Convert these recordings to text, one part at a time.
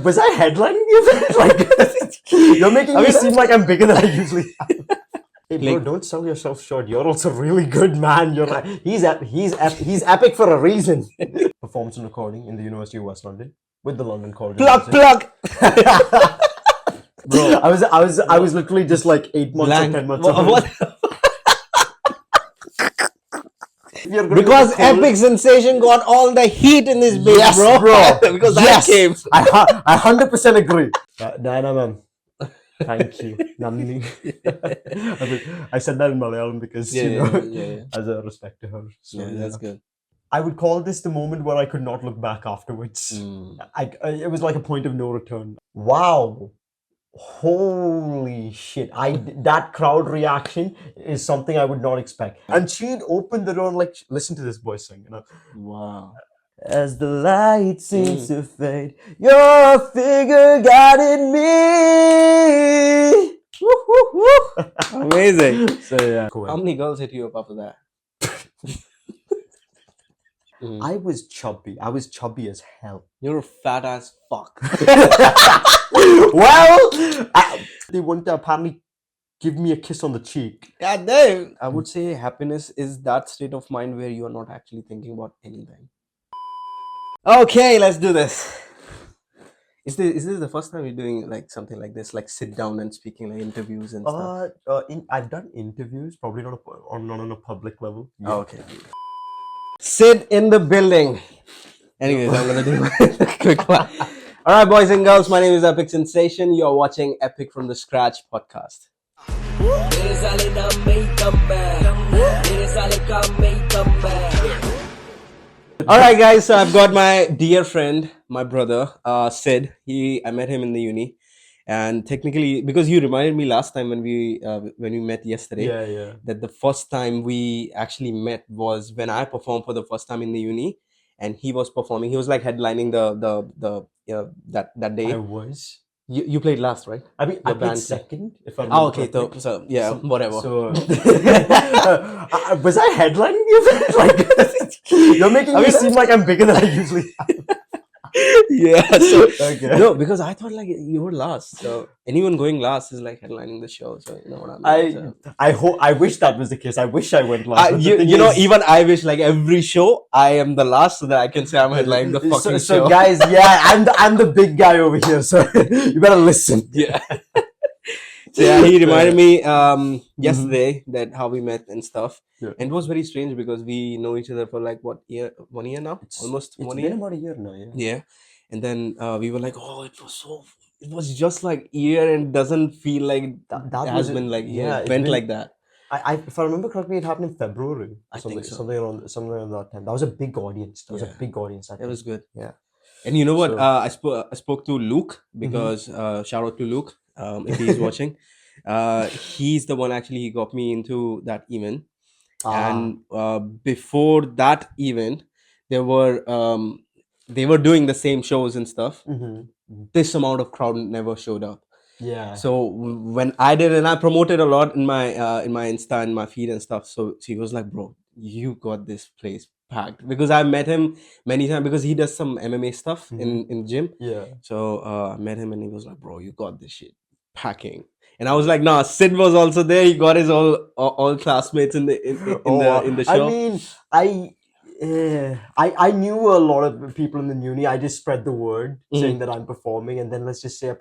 Was I headlining the event? Like, you're making me seem like I'm bigger than I usually am. Hey bro, don't sell yourself short. You're also really good, man. You're like, he's epic for a reason. Performance and recording in the University of West London with the London College. Plug. Bro, I was literally just like 8 months or 10 months old. What? Because Epic Sensation got all the heat in this bitch, Yes, bro. Because Yes. I came. I 100% agree. Diana ma'am, thank you. Nandini. I said that in Malayalam because, Yeah. as a respect to her. So, Yeah, that's good. I would call this the moment where I could not look back afterwards. It was like a point of no return. Wow. Holy shit. That crowd reaction is something I would not expect. And she'd open the door and like, listen to this boy sing, Wow. As the light seems to fade, your figure guided me. Woo, woo, woo. Amazing. So yeah. How many girls hit you up after that? I was chubby. I was chubby as hell. You're a fat ass fuck. Well, they want to apparently give me a kiss on the cheek. God damn. I would say happiness is that state of mind where you are not actually thinking about anything. Okay, let's do this. Is this the first time you're doing like something like this, like sit down and speaking, like interviews and stuff? I've done interviews, probably not on a public level. Yeah. Oh, okay. Sit in the building. Anyways, I'm gonna do a quick one. All right, boys and girls, my name is Epic Sensation. You're watching Epic from the Scratch podcast. All right, guys. So I've got my dear friend, my brother, Sid. I met him in the uni, and technically, because you reminded me last time when we met yesterday, that the first time we actually met was when I performed for the first time in the uni, and he was performing. He was like headlining that day. I was. You played last, right? I mean, I played second. If I remember. Oh, okay. So yeah, whatever. So, was I headlining the event? Like, you're making me seem like I'm bigger than I usually am. Yeah. So Okay. no, because I thought like you were last. So anyone going last is like headlining the show. So you know what I mean. I wish that was the case. I wish I went last. Even I wish like every show I am the last so that I can say I'm headlining the fucking show. So guys, yeah, I'm the big guy over here. So you better listen. Yeah. So yeah, he reminded me yesterday that how we met and stuff. Yeah. And it was very strange because we know each other for like what year? 1 year now? Almost 1 year. It's been about a year now, yeah. Yeah. And then we were like, oh, it was just like year and doesn't feel like that has been like went like that. If I remember correctly, it happened in February. I think so. Something around that time. That was a big audience. It was good. Yeah. And you know what? I spoke to Luke because shout out to Luke if he's watching. He's the one actually he got me into that event. And before that event, they were doing the same shows and stuff. This amount of crowd never showed up. Yeah. So when I did, and I promoted a lot in my Insta and my feed and stuff. So she was like, "Bro, you got this place packed." Because I met him many times because he does some MMA stuff in gym. Yeah. So I met him and he was like, "Bro, you got this shit packing." And I was like, "Nah." Sid was also there. He got his all classmates in the show. I mean, I knew a lot of people in the uni. I just spread the word saying that I'm performing, and then let's just say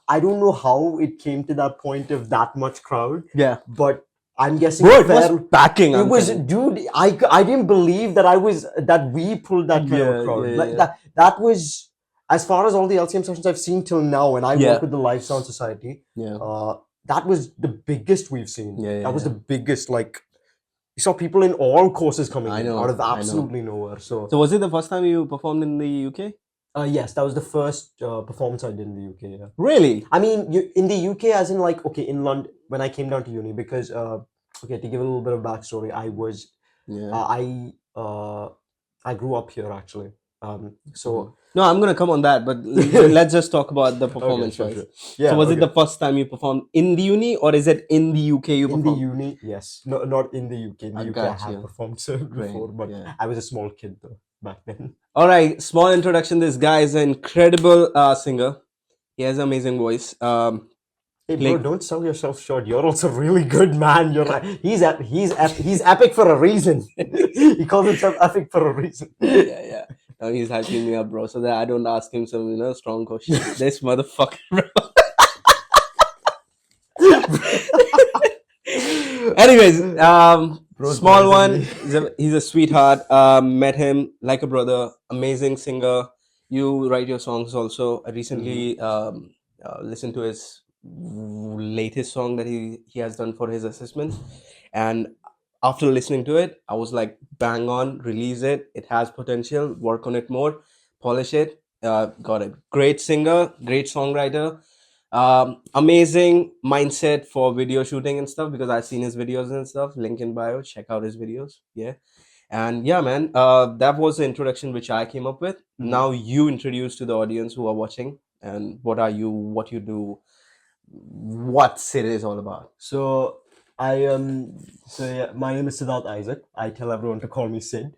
I don't know how it came to that point of that much crowd. Yeah, but I'm guessing it was packing. It was, dude. I didn't believe that we pulled that kind of crowd. That was. As far as all the LCM sessions I've seen till now, and I work with the Live Sound Society, that was the biggest we've seen. That was the biggest, like, you saw people in all courses coming out of absolutely nowhere. So was it the first time you performed in the UK? Yes, that was the first performance I did in the UK. Yeah. Really? I mean, in the UK, as in like, okay, in London, when I came down to uni, because, okay, to give a little bit of backstory, I grew up here actually. No, I'm gonna come on that, but let's just talk about the performance. Okay, sure. Yeah, so was it the first time you performed in the uni, or is it in the UK you performed? In the uni, yes. No, not in the UK. In the UK, I have performed before, but I was a small kid though. back then. All right, small introduction. This guy is an incredible singer. He has an amazing voice. Hey bro, don't sell yourself short. You're also really good, man. You're like he's epic for a reason. He calls himself epic for a reason. Yeah. Now he's hyping me up, bro, so that I don't ask him some strong questions. This motherfucker, bro. Anyways, small one. He's a sweetheart. Met him like a brother. Amazing singer. You write your songs also. I recently listened to his latest song that he has done for his assessment, and after listening to it, I was like, bang on, release it. It has potential. Work on it more, polish it. Got it. Great singer, great songwriter. Amazing mindset for video shooting and stuff, because I've seen his videos and stuff. Link in bio. Check out his videos. Yeah. And yeah, man, that was the introduction which I came up with. Now you introduce to the audience who are watching, and what are you, what you do, what Sid is all about. So my name is Siddharth Isaac. I tell everyone to call me Sid.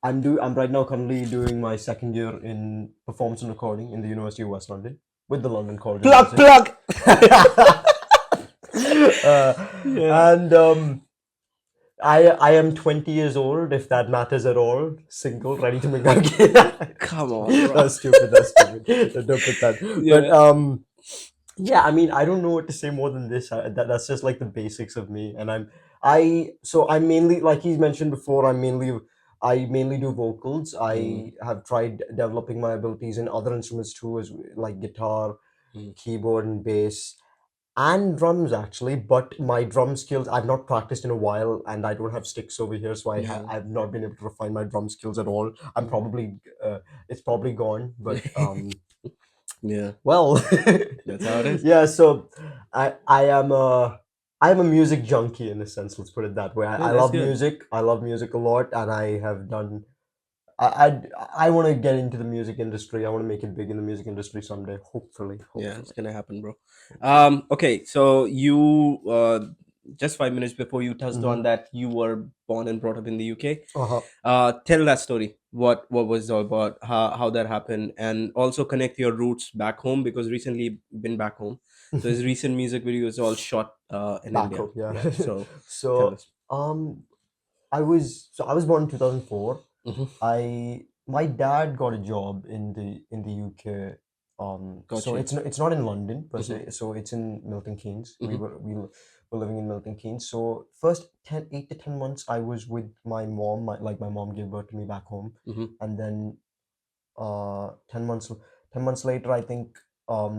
I'm right now currently doing my second year in performance and recording in the University of West London with the London College. Plug. And I am 20 years old, if that matters at all. Single, ready to make out. Come on, bro. That's stupid. Don't put that. Yeah. But yeah, I mean, I don't know what to say more than this. That's just like the basics of me. And I'm mainly, like he's mentioned before, I mainly do vocals. I have tried developing my abilities in other instruments too, as like guitar, keyboard, and bass, and drums actually. But my drum skills, I've not practiced in a while, and I don't have sticks over here, so I've not been able to refine my drum skills at all. I'm probably it's probably gone, but yeah. Well, that's how it is. Yeah. So I am a music junkie in a sense. Let's put it that way. I love music. I love music a lot, and I have done. I want to get into the music industry. I want to make it big in the music industry someday. Hopefully. Yeah, it's gonna happen, bro. Okay, so you just 5 minutes before you touched on that you were born and brought up in the UK. Tell that story. What was it all about? How that happened, and also connect your roots back home, because recently been back home. So his recent music video is all shot in back India. Home, yeah. So I was born in 2004. My dad got a job in the UK. So it's not in London per se. So it's in Milton Keynes. We were living in Milton Keynes. So first 8 to 10 months I was with my mom. My mom gave birth to me back home, and then 10 months later, I think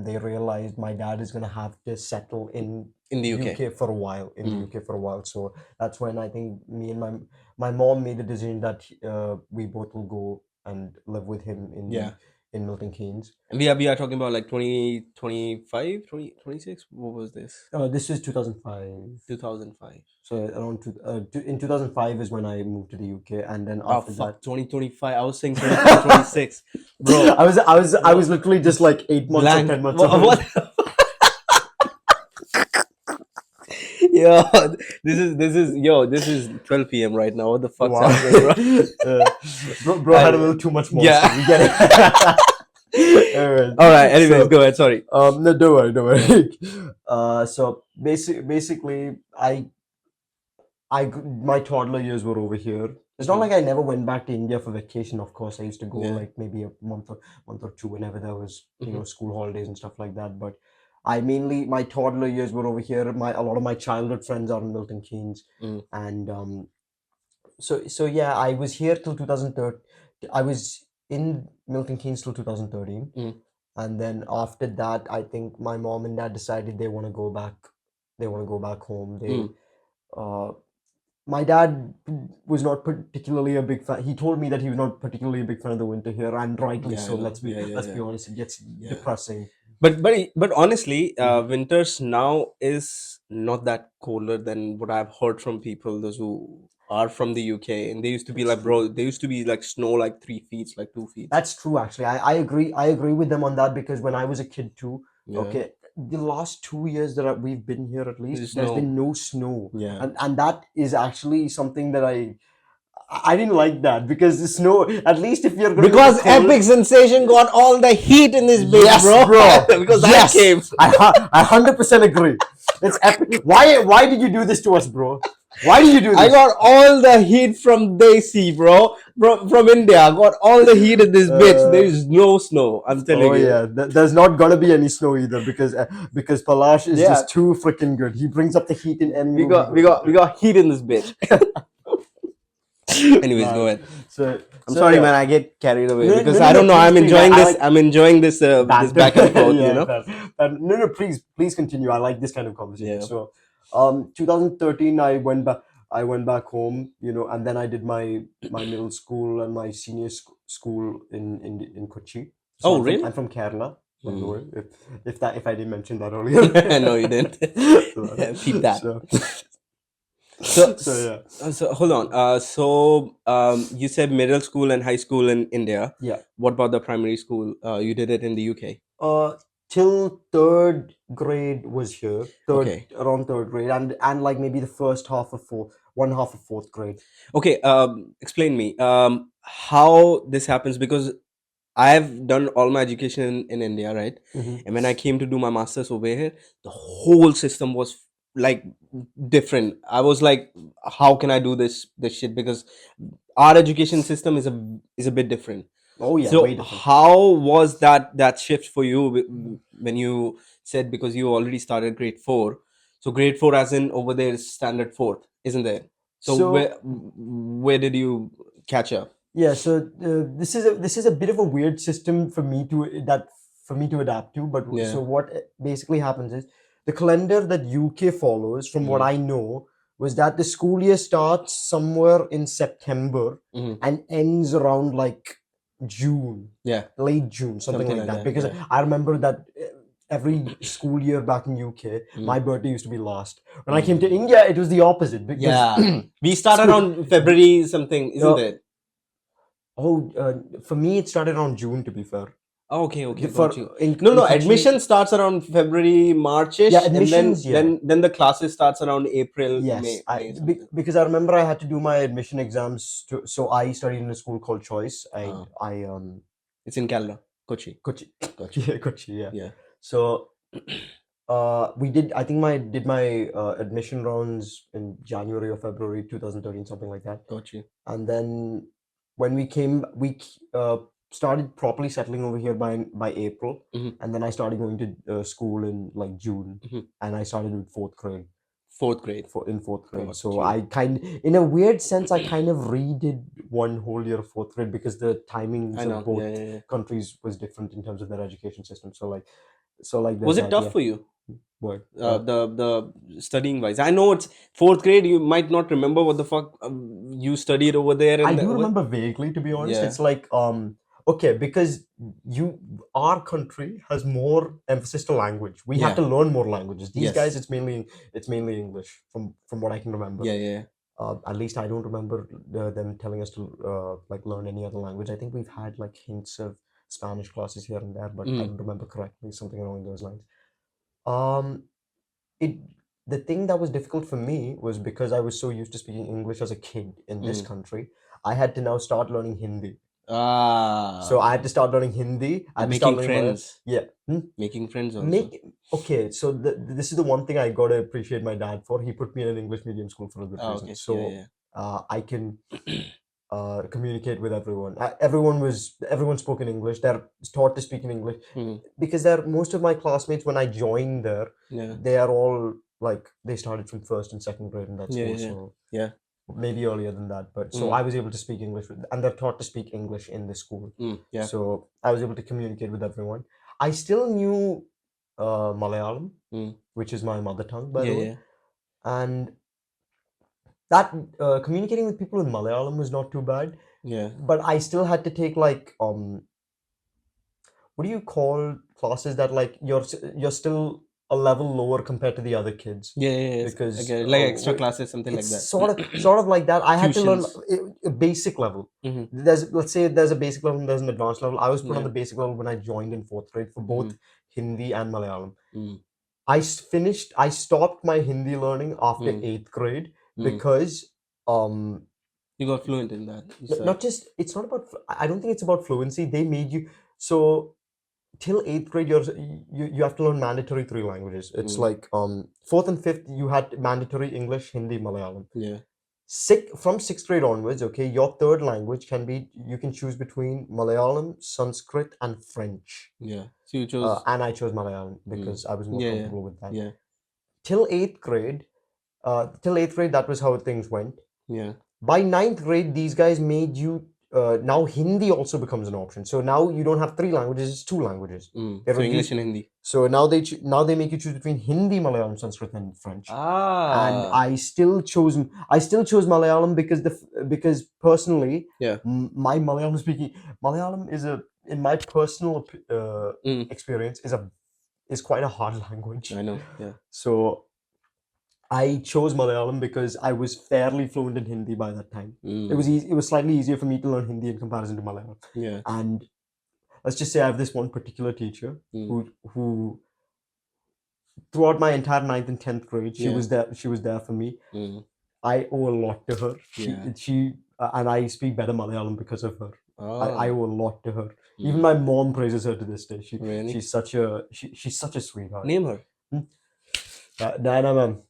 they realized my dad is gonna have to settle in the UK for a while. So that's when I think me and my mom made the decision that we both will go and live with him in Milton Keynes. And we are talking about like 2025, 2026. What was this? This is 2005. 2005. So around in 2005 is when I moved to the UK, and then after that 2025. I was saying 2026, bro. I was literally just like 8 months or 10 months. What? This is 12 p.m. right now. What the fuck's happening, bro? Had a little too much more. Yeah, we get it. All right. Anyways, go ahead. Sorry. No, don't worry. So basically, my toddler years were over here. It's not like I never went back to India for vacation. Of course, I used to go like maybe a month or two whenever there was school holidays and stuff like that. But my toddler years were over here. A lot of my childhood friends are in Milton Keynes, and so yeah, I was here till 2013. I was in Milton Keynes till 2013, and then after that, I think my mom and dad decided they want to go back. They want to go back home. My dad was not particularly a big fan. He told me that he was not particularly a big fan of the winter here, and rightly so. Let's be honest, it gets depressing. But honestly, winters now is not that colder than what I've heard from people, those who are from the UK, and they used to be like, bro, they used to be like snow like 3 feet, like 2 feet. That's true, actually. I agree with them on that, because when I was a kid too, okay, the last 2 years that we've been here, at least there's been no snow, and that is actually something that I didn't like that because the snow. At least if you're going because Epic Sensation got all the heat in this bitch, yes, bro. Because yes. I came. I 100% agree. It's epic. Why did you do this to us, bro? Why did you do this? I got all the heat from Desi, bro. From India. I got all the heat in this bitch. There is no snow. I'm telling you. Oh yeah, there's not gonna be any snow either because Palash is just too freaking good. He brings up the heat in any. We got heat in this bitch. Anyways, go ahead. I'm sorry, man. I get carried away because I don't know. I'm enjoying this. I'm enjoying this this back and forth. Yeah, you know. No, please continue. I like this kind of conversation. Yeah. So, 2013, I went back home, you know, and then I did my middle school and my senior school in Kochi. So really? I'm from Kerala. By the way, if I didn't mention that earlier. No, you didn't. Keep that. So hold on. You said middle school and high school in India. Yeah. What about the primary school? You did it in the UK. Till third grade was here. Around third grade, and like maybe the first half of one half of fourth grade. Okay. Explain me how this happens, because I've done all my education in India, right? Mm-hmm. And when I came to do my master's over here, the whole system was like different. I was like, how can I do this shit? Because our education system is a bit different. Oh yeah. So way different. how was that shift for you when you said, because you already started grade 4? So grade 4 as in over there is standard 4th, isn't there? So where did you catch up? Yeah, so this is a bit of a weird system for me to adapt to. But so what basically happens is the calendar that UK follows, from what I know, was that the school year starts somewhere in September and ends around like June, late June, something like that. Because I remember that every school year back in UK, my birthday used to be last. When I came to India, it was the opposite. Because we started around February something, isn't it? Oh, for me, it started around June, to be fair. Oh, okay, got you. Admission starts around February, March-ish. Yeah, admissions, and then the classes starts around April, May. Because I remember I had to do my admission exams. So I studied in a school called Choice. It's in Kerala, Kochi. Yeah, Kochi. Yeah. So, we did. I think I did my admission rounds in January or February 2013, something like that. Got you. And then when we started properly settling over here by April, and then I started going to school in like June, and I started with fourth grade. In fourth grade. So I in a weird sense, I kind of redid one whole year of fourth grade because the timings of both countries was different in terms of their education system. So like was it tough for you? What? The studying wise, I know it's fourth grade. You might not remember what the fuck you studied over there. I do remember vaguely, to be honest. It's like okay, because our country has more emphasis to language. We have to learn more languages. These guys, it's mainly English from what I can remember. At least I don't remember them telling us to like learn any other language. I think we've had like hints of Spanish classes here and there, but I don't remember correctly, something along those lines. The thing that was difficult for me was because I was so used to speaking English as a kid in this country, I had to now start learning Hindi. So I had to start learning Hindi. I had making friends. Making friends also. Okay, so this is the one thing I got to appreciate my dad for. He put me in an English medium school for a good reason. So I can communicate with everyone. Everyone spoke in English. They're taught to speak in English because most of my classmates, when I joined there, they are all like, they started from first and second grade in that school. So maybe earlier than that, but so I was able to speak English and they're taught to speak English in the school. So I was able to communicate with everyone. I still knew Malayalam, which is my mother tongue, by the way, and that communicating with people in Malayalam was not too bad. But I still had to take like what do you call classes that like you're still a level lower compared to the other kids. Because like extra classes, something like that. Sort of like that. I had to learn a basic level. Let's say there's a basic level and there's an advanced level. I was put on the basic level when I joined in fourth grade for both Hindi and Malayalam. I stopped my Hindi learning after eighth grade because You got fluent in that. Not just, it's not about, I don't think it's about fluency. They made you, so till eighth grade, you have to learn mandatory three languages. It's like fourth and fifth, you had mandatory English, Hindi, Malayalam. Yeah. From sixth grade onwards, okay, your third language can be, you can choose between Malayalam, Sanskrit, and French. Yeah. So you chose. And I chose Malayalam because I was more comfortable with that. Yeah. Till eighth grade, that was how things went. Yeah. By ninth grade, these guys made you. Now Hindi also becomes an option. So now you don't have three languages; it's two languages. So English and Hindi. So now they make you choose between Hindi, Malayalam, Sanskrit, and French. And I still chose Malayalam because personally, my Malayalam in my personal experience is quite a hard language. I know. Yeah. So I chose Malayalam because I was fairly fluent in Hindi by that time. It was slightly easier for me to learn Hindi in comparison to Malayalam. Yeah. And let's just say I have this one particular teacher who throughout my entire 9th and 10th grade, she was there for me. I owe a lot to her. She and I speak better Malayalam because of her. I owe a lot to her. Even my mom praises her to this day. She's such a sweetheart. Name her. Diana ma'am.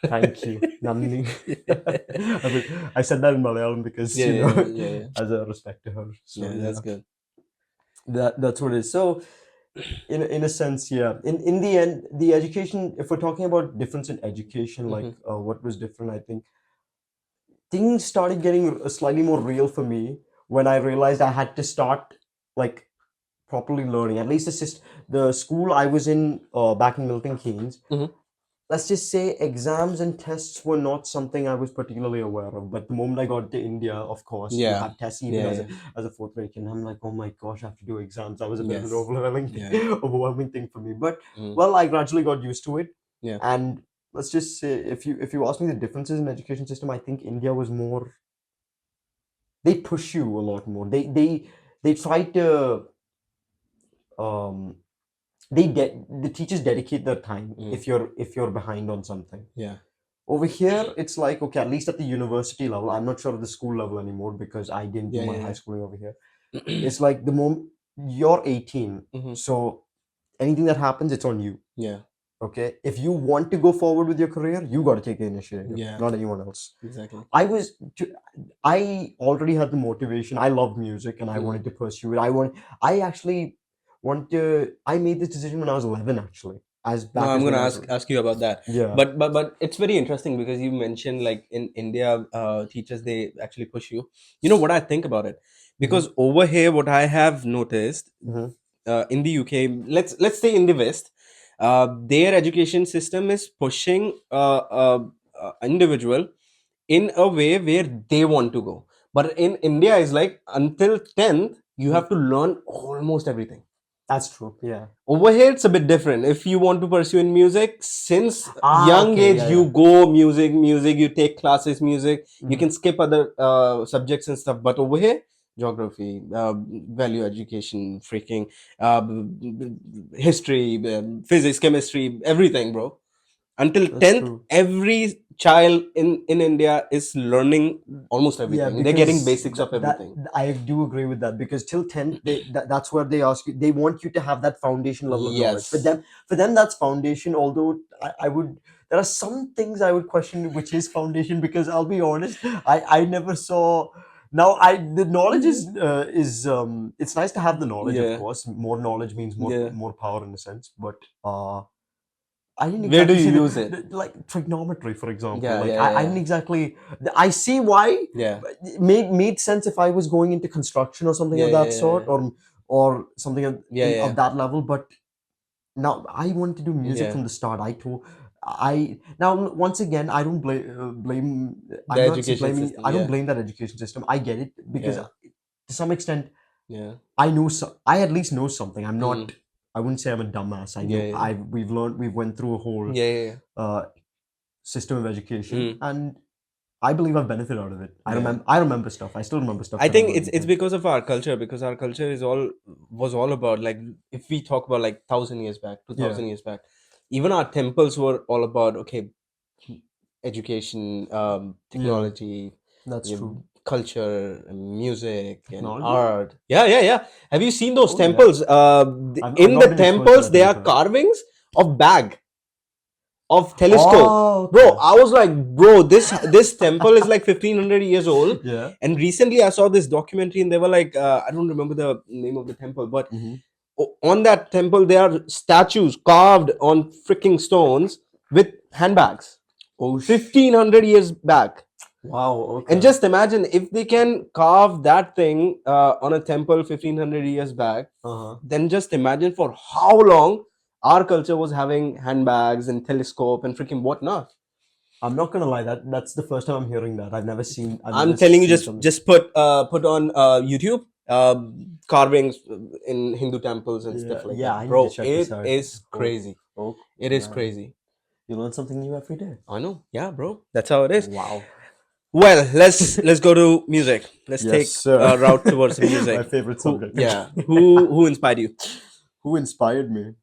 Thank you. Nandini. I said that in Malayalam because as a respect to her. So, that's good. That's what it is. So in a sense, in the end, the education, if we're talking about difference in education, like what was different, I think things started getting slightly more real for me when I realized I had to start like properly learning. At least the school I was in back in Milton Keynes, let's just say exams and tests were not something I was particularly aware of. But the moment I got to India, of course, you have tests even as a fourth grade kid. And I'm like, oh my gosh, I have to do exams. That was a bit of an overwhelming thing for me. But well, I gradually got used to it. Yeah. And let's just say, if you ask me the differences in the education system, I think India was more. They push you a lot more. They try to. The teachers dedicate their time if you're behind on something. Yeah. Over here, it's like, okay, at least at the university level, I'm not sure at the school level anymore because I didn't do my high schooling over here. It's like the moment you're 18, so anything that happens, it's on you. Yeah. Okay. If you want to go forward with your career, you got to take the initiative. Yeah. Not anyone else. Exactly. I already had the motivation. I loved music and I wanted to pursue it. I made this decision when I was 11, actually. I'm going to ask you about that. Yeah. But it's very interesting because you mentioned like in India, teachers, they actually push you. You know what I think about it? Because over here, what I have noticed in the UK, let's say in the West, their education system is pushing individual in a way where they want to go. But in India, is like until 10th, you have to learn almost everything. That's true. Yeah. Over here, it's a bit different. If you want to pursue in music, since young age, you go music, you take classes, music. You can skip other subjects and stuff. But over here, geography, value education, freaking history, physics, chemistry, everything, bro. Until 10th, every child in India is learning almost everything. Yeah, they're getting basics of everything. I do agree with that because till 10th, that's where they ask you. They want you to have that foundation level of knowledge. For them, that's foundation. Although there are some things I would question which is foundation because I'll be honest, I never saw. Now the knowledge is it's nice to have the knowledge, of course. More knowledge means more power in a sense, but I didn't exactly where do you use it? Like trigonometry, for example. I didn't exactly. I see why. Yeah. Made sense if I was going into construction or something of that sort, or something of that level. But now I wanted to do music from the start. Now once again I don't blame the education system. I don't blame that education system. I get it because to some extent, I know I at least know something. I'm not. I wouldn't say I'm a dumbass. I know we've went through a whole system of education, and I believe I've benefited out of it. I remember stuff. I still remember stuff. I think it's because of our culture. Because our culture was all about, like, if we talk about like 1,000 years back, 2,000 years back, even our temples were all about education, technology. That's true. Culture and music Technology? and art. Yeah. Have you seen those Oh, temples? I've In not the been exposed to temples, that, to there be are fair. carvings of bag, of telescope. Oh, Bro, okay. I was like, bro, this temple is like 1500 years old. Yeah. And recently I saw this documentary and they were like, I don't remember the name of the temple, but on that temple there are statues carved on freaking stones with handbags. Oh, 1500 years back. wow. Okay. And just imagine if they can carve that thing on a temple 1500 years back, then just imagine for how long our culture was having handbags and telescope and freaking whatnot. I'm not gonna lie, that's the first time I'm hearing that. I've never seen. I'm telling you, just put on YouTube carvings in Hindu temples and stuff like Yeah, that. I need to Bro, check this it out. is crazy. Oh, It is man. crazy. You learn something new every day. I know. Yeah, bro. That's how it is. Wow. Well, let's go to music. Let's Yes, take sir. a route towards music. My favorite subject. Who inspired you? Who inspired me?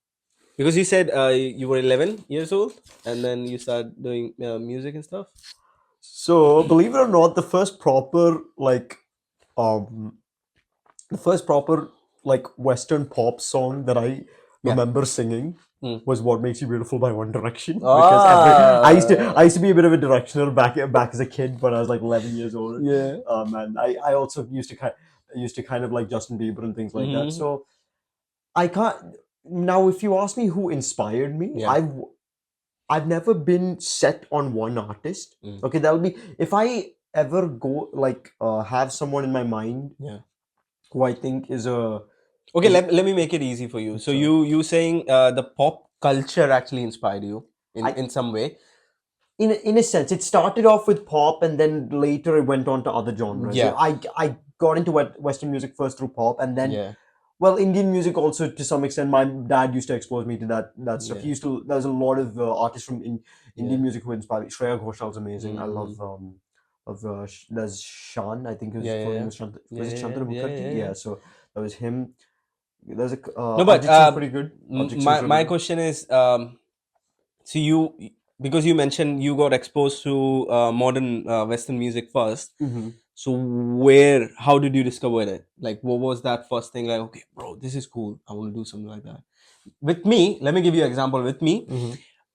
Because you said you were 11 years old and then you started doing music and stuff. So, believe it or not, the first proper um Western pop song that I remember singing was "What Makes You Beautiful" by One Direction. Because I used to be a bit of a directioner back as a kid when I was like 11 years old. Yeah. And I also used to kind of like Justin Bieber and things like that. So I can't now. If you ask me who inspired me, I've never been set on one artist. Okay, that'll be if I ever go have someone in my mind. Who I think is a Okay, let me make it easy for you. So you saying the pop culture actually inspired you in some way? In a sense, it started off with pop, and then later it went on to other genres. Yeah. I got into Western music first through pop, and then well, Indian music also to some extent. My dad used to expose me to that stuff. He used to. There's a lot of artists from Indian music who inspired me. Shreya Ghoshal's amazing. I love there's Shan. I think his full name was Shantanu Mukherjee. Yeah, so that was him. There's a No, but Arjit Singh's pretty good. my question is, so you, because you mentioned you got exposed to modern Western music first. So how did you discover it? Like, what was that first thing? Like, okay, bro, this is cool. I want to do something like that. With me, let me give you an example. With me,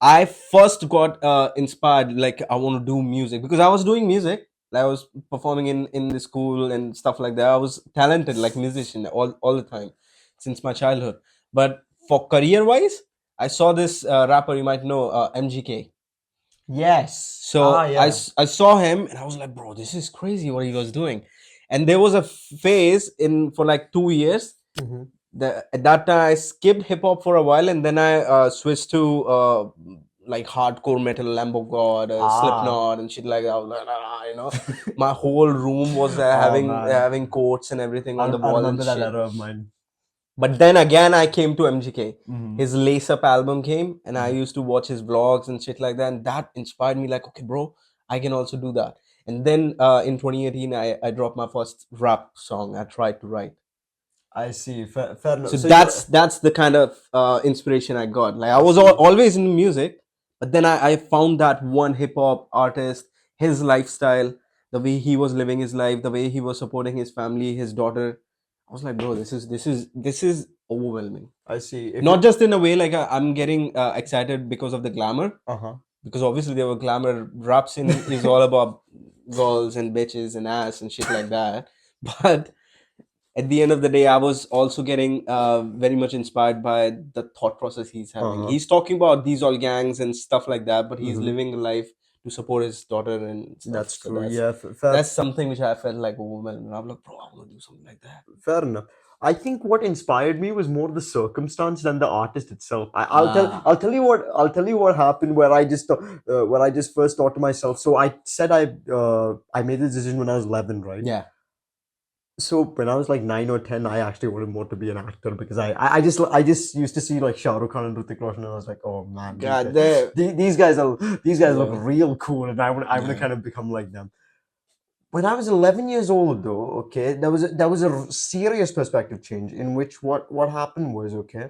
I first got inspired. Like, I want to do music because I was doing music. I was performing in the school and stuff like that. I was talented, like musician, all the time since my childhood. But for career wise, I saw this rapper you might know, MGK. Yes. So I saw him and I was like, bro, this is crazy what he was doing. And there was a phase for like 2 years. At that time I skipped hip hop for a while and then I switched to like hardcore metal, Lamb of God, Slipknot and shit like that. I was like, my whole room was having quotes and everything on the wall. I remember that era of mine. But then again, I came to MGK. His Lace Up album came, and I used to watch his vlogs and shit like that. And that inspired me, like, okay, bro, I can also do that. And then in 2018, I dropped my first rap song. I tried to write. I see. Fair enough. So that's the kind of inspiration I got. Like I was always in music, but then I found that one hip hop artist, his lifestyle, the way he was living his life, the way he was supporting his family, his daughter. I was like, bro, this is overwhelming. I see. Not just in a way like I'm getting excited because of the glamour. Because obviously there were glamour rap scene is all about girls and bitches and ass and shit like that. But at the end of the day, I was also getting very much inspired by the thought process he's having. He's talking about these all gangs and stuff like that, but he's living a life to support his daughter and stuff. That's so true. That's something which I felt like overwhelmed. I'm like, bro, I want to do something like that. Fair enough. I think what inspired me was more the circumstance than the artist itself. I'll tell you what happened where I just first thought to myself. So I said I made this decision when I was 11, right? Yeah. So when I was like 9 or 10, I actually wanted more to be an actor because I just used to see like Shah Rukh Khan and Hrithik Roshan and I was like, oh man, God these guys look real cool and I want to kind of become like them. When I was 11 years old, though, okay, there was a serious perspective change in which what happened was, okay,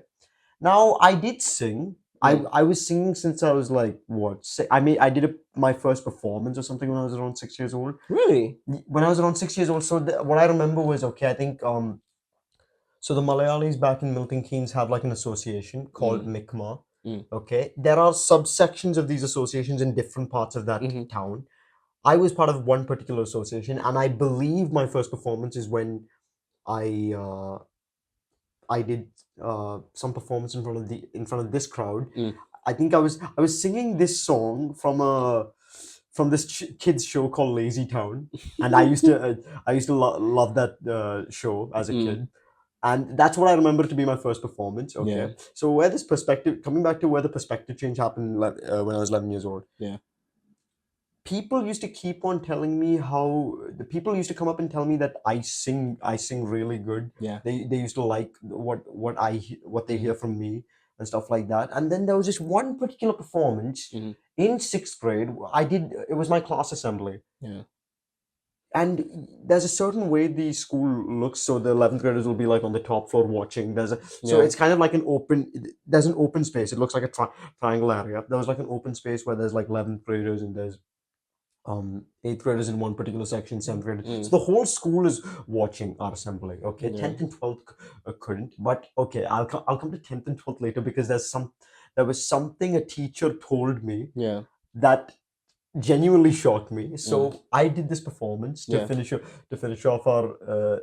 now I did sing, I was singing since I was like what? I did my first performance or something when I was around 6 years old. Really? When I was around 6 years old. So what I remember was, okay, I think so the Malayalis back in Milton Keynes have like an association called Mikma. Okay, there are subsections of these associations in different parts of that town. I was part of one particular association, and I believe my first performance is when I I did some performance in front of this crowd. I think I was singing this song from this kids show called Lazy Town, and I used to love that show as a kid, and that's what I remember to be my first performance. Okay, Yeah. so where this perspective coming back to where the perspective change happened when I was 11 years old. Yeah. People used to keep on telling me how the people used to come up and tell me that I sing really good. Yeah. They used to like what they hear from me and stuff like that. And then there was this one particular performance in sixth grade. It was my class assembly. Yeah. And there's a certain way the school looks, so the 11th graders will be like on the top floor watching. So it's kind of like there's an open space. It looks like a triangle area. There was like an open space where there's like 11th graders and there's eighth graders in one particular section, seventh graders. So the whole school is watching our assembly. Okay, 10th and 12th couldn't, but okay, I'll come to 10th and 12th later, because there was something a teacher told me that genuinely shocked me. So I did this performance to finish off our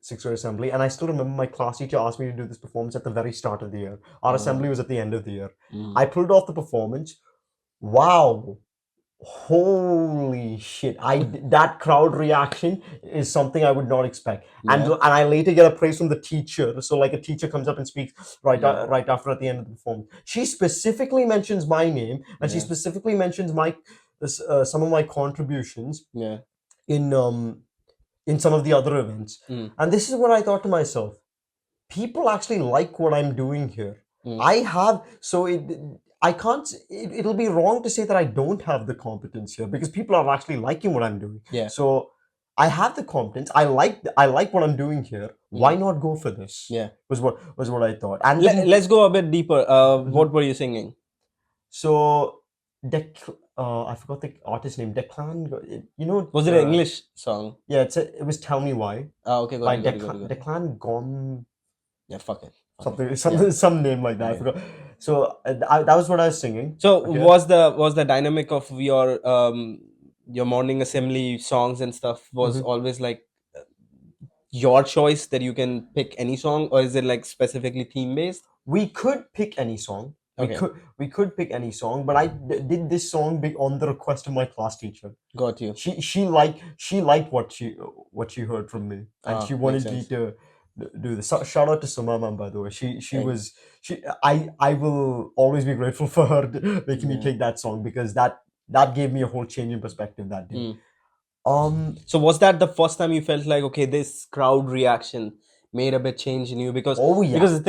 sixth grade assembly, and I still remember my class teacher asked me to do this performance at the very start of the year. Our assembly was at the end of the year. I pulled off the performance. Wow. Holy shit! That crowd reaction is something I would not expect, and I later get a praise from the teacher. So like a teacher comes up and speaks right after at the end of the performance. She specifically mentions my name, and she specifically mentions some of my contributions in some of the other events. And this is what I thought to myself: people actually like what I'm doing here. I can't. It'll be wrong to say that I don't have the competence here, because people are actually liking what I'm doing. So I have the competence. I like what I'm doing here. Why not go for this? Was what I thought. And let's go a bit deeper. What were you singing? So I forgot the artist name. Declan. Was it an English song? Yeah, it was Tell Me Why. Okay, got it. Declan Gom. Yeah, fuck it. Some name like that. I forgot. So that was what I was singing. So was the dynamic of your morning assembly songs and stuff was always like your choice that you can pick any song, or is it like specifically theme based? We could pick any song. We could pick any song, but I did this song on the request of my class teacher. Got you. She liked what she heard from me, and she wanted me to do this. Shout out to Sumama, by the way. I will always be grateful for her making me take that song, because that gave me a whole change in perspective that day. So was that the first time you felt like, okay, this crowd reaction made a bit change in you? Because because the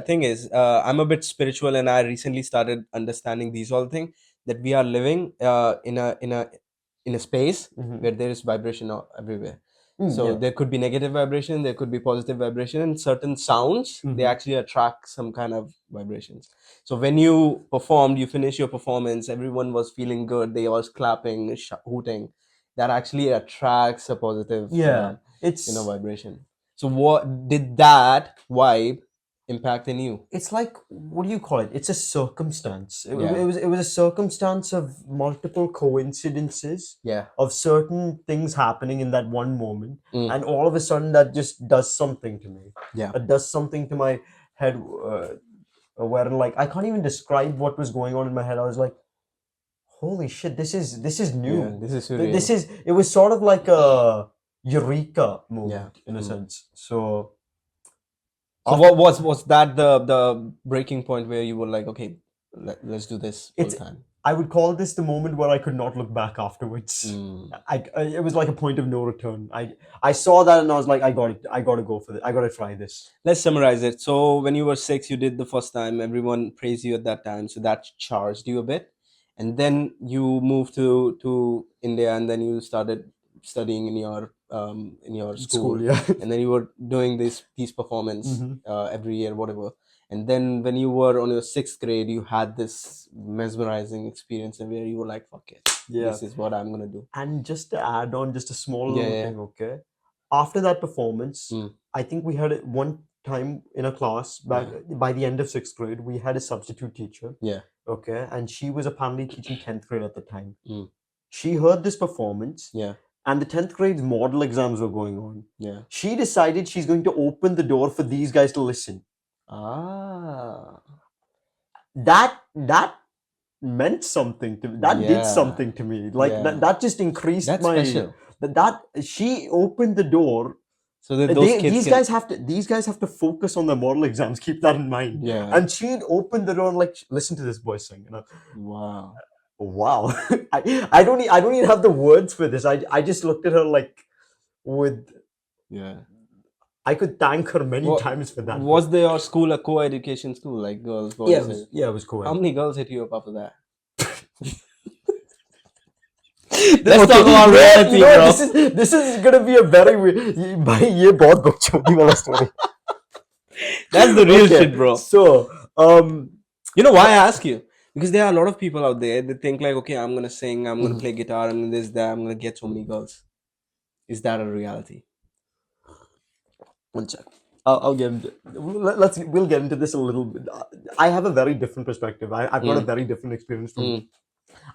thing is, I'm a bit spiritual, and I recently started understanding these all things, that we are living in a space where there is vibration everywhere. So there could be negative vibration, there could be positive vibration, and certain sounds they actually attract some kind of vibrations. So when you performed, you finished your performance, everyone was feeling good, they was clapping, hooting. That actually attracts a positive vibration. So what did that vibe impact in you? It's like, what do you call it? It's a circumstance. It was a circumstance of multiple coincidences of certain things happening in that one moment, and all of a sudden that just does something to me. It does something to my head, where like I can't even describe what was going on in my head. I was like, holy shit, this is new. It was sort of like a eureka moment in a sense. So what was that the breaking point where you were like, okay, let's do this full time? I would call this the moment where I could not look back afterwards. It was like a point of no return. I saw that and I was like, I got it. I got to go for it. I got to try this. Let's summarize it. So when you were 6, you did the first time. Everyone praised you at that time, so that charged you a bit. And then you moved to India, and then you started studying in your school. Yeah. And then you were doing these performance every year, whatever. And then when you were on your 6th grade, you had this mesmerizing experience and where you were like, fuck it, this is what I'm going to do. And just to add on just a small little thing, okay? After that performance, I think we had one time in a class back by the end of 6th grade, we had a substitute teacher. Okay, and she was apparently teaching 10th grade at the time. She heard this performance. And the 10th grade model exams were going on. She decided she's going to open the door for these guys to listen. That meant something to me. That did something to me. Like that just increased special. That she opened the door. So that these guys have to focus on the model exams. Keep that in mind. And she'd open the door and like, listen to this boy sing. You know? Wow. I don't even have the words for this. I just looked at her like with I could thank her many times for that. Was your school a co-education school, like girls, boys? Yeah, it was co-ed. How many girls hit you up after that? Let's talk about reality, bro. This is gonna be a very weird. ये बहुत बकचोदी वाला story. That's the real shit, bro. So, you know why I ask you? Because there are a lot of people out there that think like, okay, I'm gonna sing, I'm gonna play guitar, I'm gonna this, that, I'm gonna get so many girls. Is that a reality? One sec. I'll get into. We'll get into this a little bit. I have a very different perspective. I've got a very different experience from.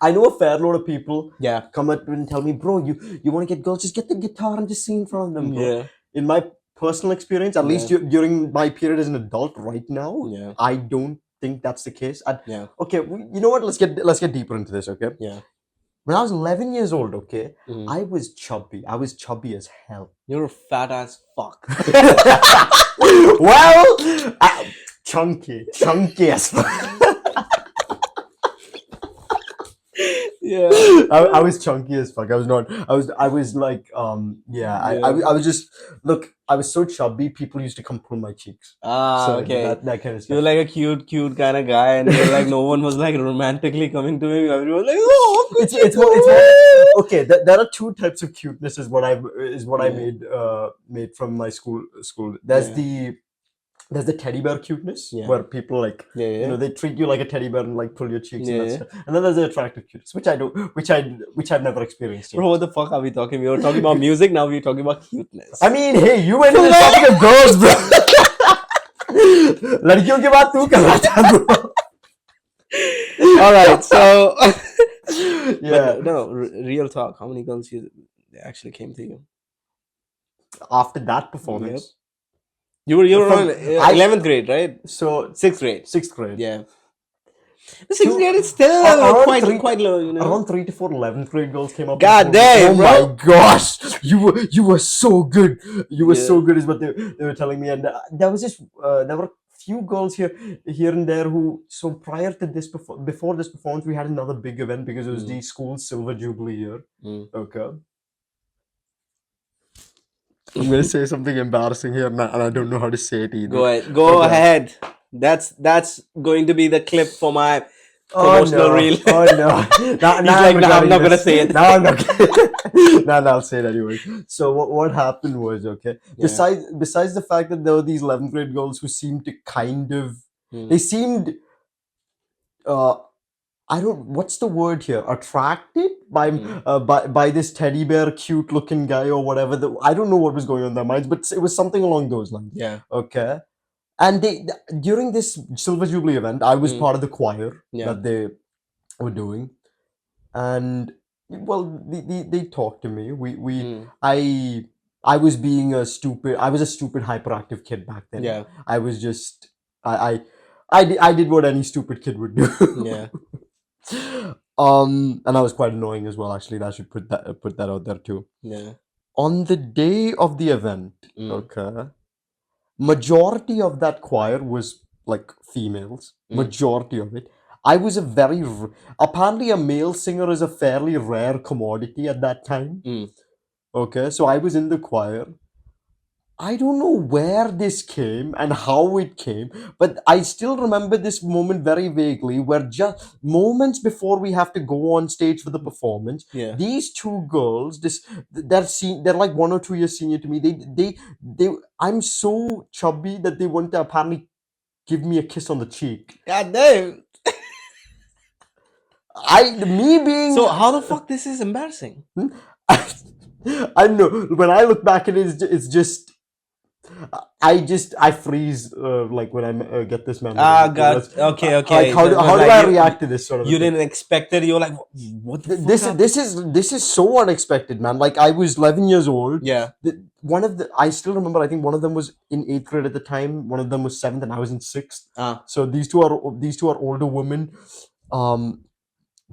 I know a fair load of people. Come up and tell me, bro, you want to get girls? Just get the guitar and just sing in front of them. Bro. In my personal experience, at least during my period as an adult, right now, I don't think that's the case. Okay, you know what? Let's get deeper into this. Okay. When I was 11 years old, okay, I was chubby. I was chubby as hell. You're a fat ass fuck. Well, chunky as fuck. I was chunky as fuck. I was not. I was like, I was just, look, I was so chubby, people used to come pull my cheeks. Okay. That kind of stuff. You're like a cute kind of guy, and you're like, no one was like romantically coming to him. Everyone was like, oh, it's more, okay. There are two types of cuteness is what I made from my school. There's the teddy bear cuteness where people like you know, they treat you like a teddy bear and like pull your cheeks and that stuff. And then there's the attractive cuteness, which I've never experienced yet. Bro, what the fuck are we talking? We were talking about music, now we're talking about cuteness. I mean, hey, you went into the topic of girls, bro. लड़कियों की बात तू कर रहा था, bro. All right, so but no, real talk. How many girls they actually came to you after that performance? You were on 11th grade, right? So 6th grade. 6th grade. Yeah. The 6th grade is still quite low, you know. Around 3 to 4 11th grade girls came up. God damn, bro. Oh my gosh, you were so good. You were so good, is what they were telling me. And there was just there were few girls here and there who. So prior to this, before this performance, we had another big event because it was the school's silver jubilee year. Okay. I'm gonna say something embarrassing here, and I don't know how to say it either. Go ahead. That's going to be the clip for my promotional reel. Oh no! I'm not gonna say it. No, I'm not. No, I'll say it anyway. So what happened was, okay. Besides the fact that there were these 11th grade girls who seemed to kind of, they seemed, I don't. What's the word here? Attracted by this teddy bear, cute looking guy or whatever. I don't know what was going on in their minds, but it was something along those lines. Yeah. Okay. And during this Silver Jubilee event, I was part of the choir that they were doing, and well, they talked to me. I was a stupid hyperactive kid back then. Yeah. I was just I did what any stupid kid would do. Yeah. And I was quite annoying as well. Actually, I should put that out there too. Yeah. On the day of the event, okay, majority of that choir was like females. Majority of it. I was apparently a male singer is a fairly rare commodity at that time. Okay, so I was in the choir. I don't know where this came and how it came, but I still remember this moment very vaguely, where just moments before we have to go on stage for the performance, these two girls, they're like 1 or 2 years senior to me. I'm so chubby that they want to apparently give me a kiss on the cheek. God damn. Me being So how the fuck this is embarrassing? I know when I look back at it, it's just I freeze like when I get this memory. God. Okay. Like how do Like I react to this sort of you thing? didn't expect it. You're like, what the fuck? This is so unexpected, man. Like I was 11 years old. Yeah. One of the I still remember. I think one of them was in 8th grade at the time. One of them was 7th, and I was in 6th. So these two are older women.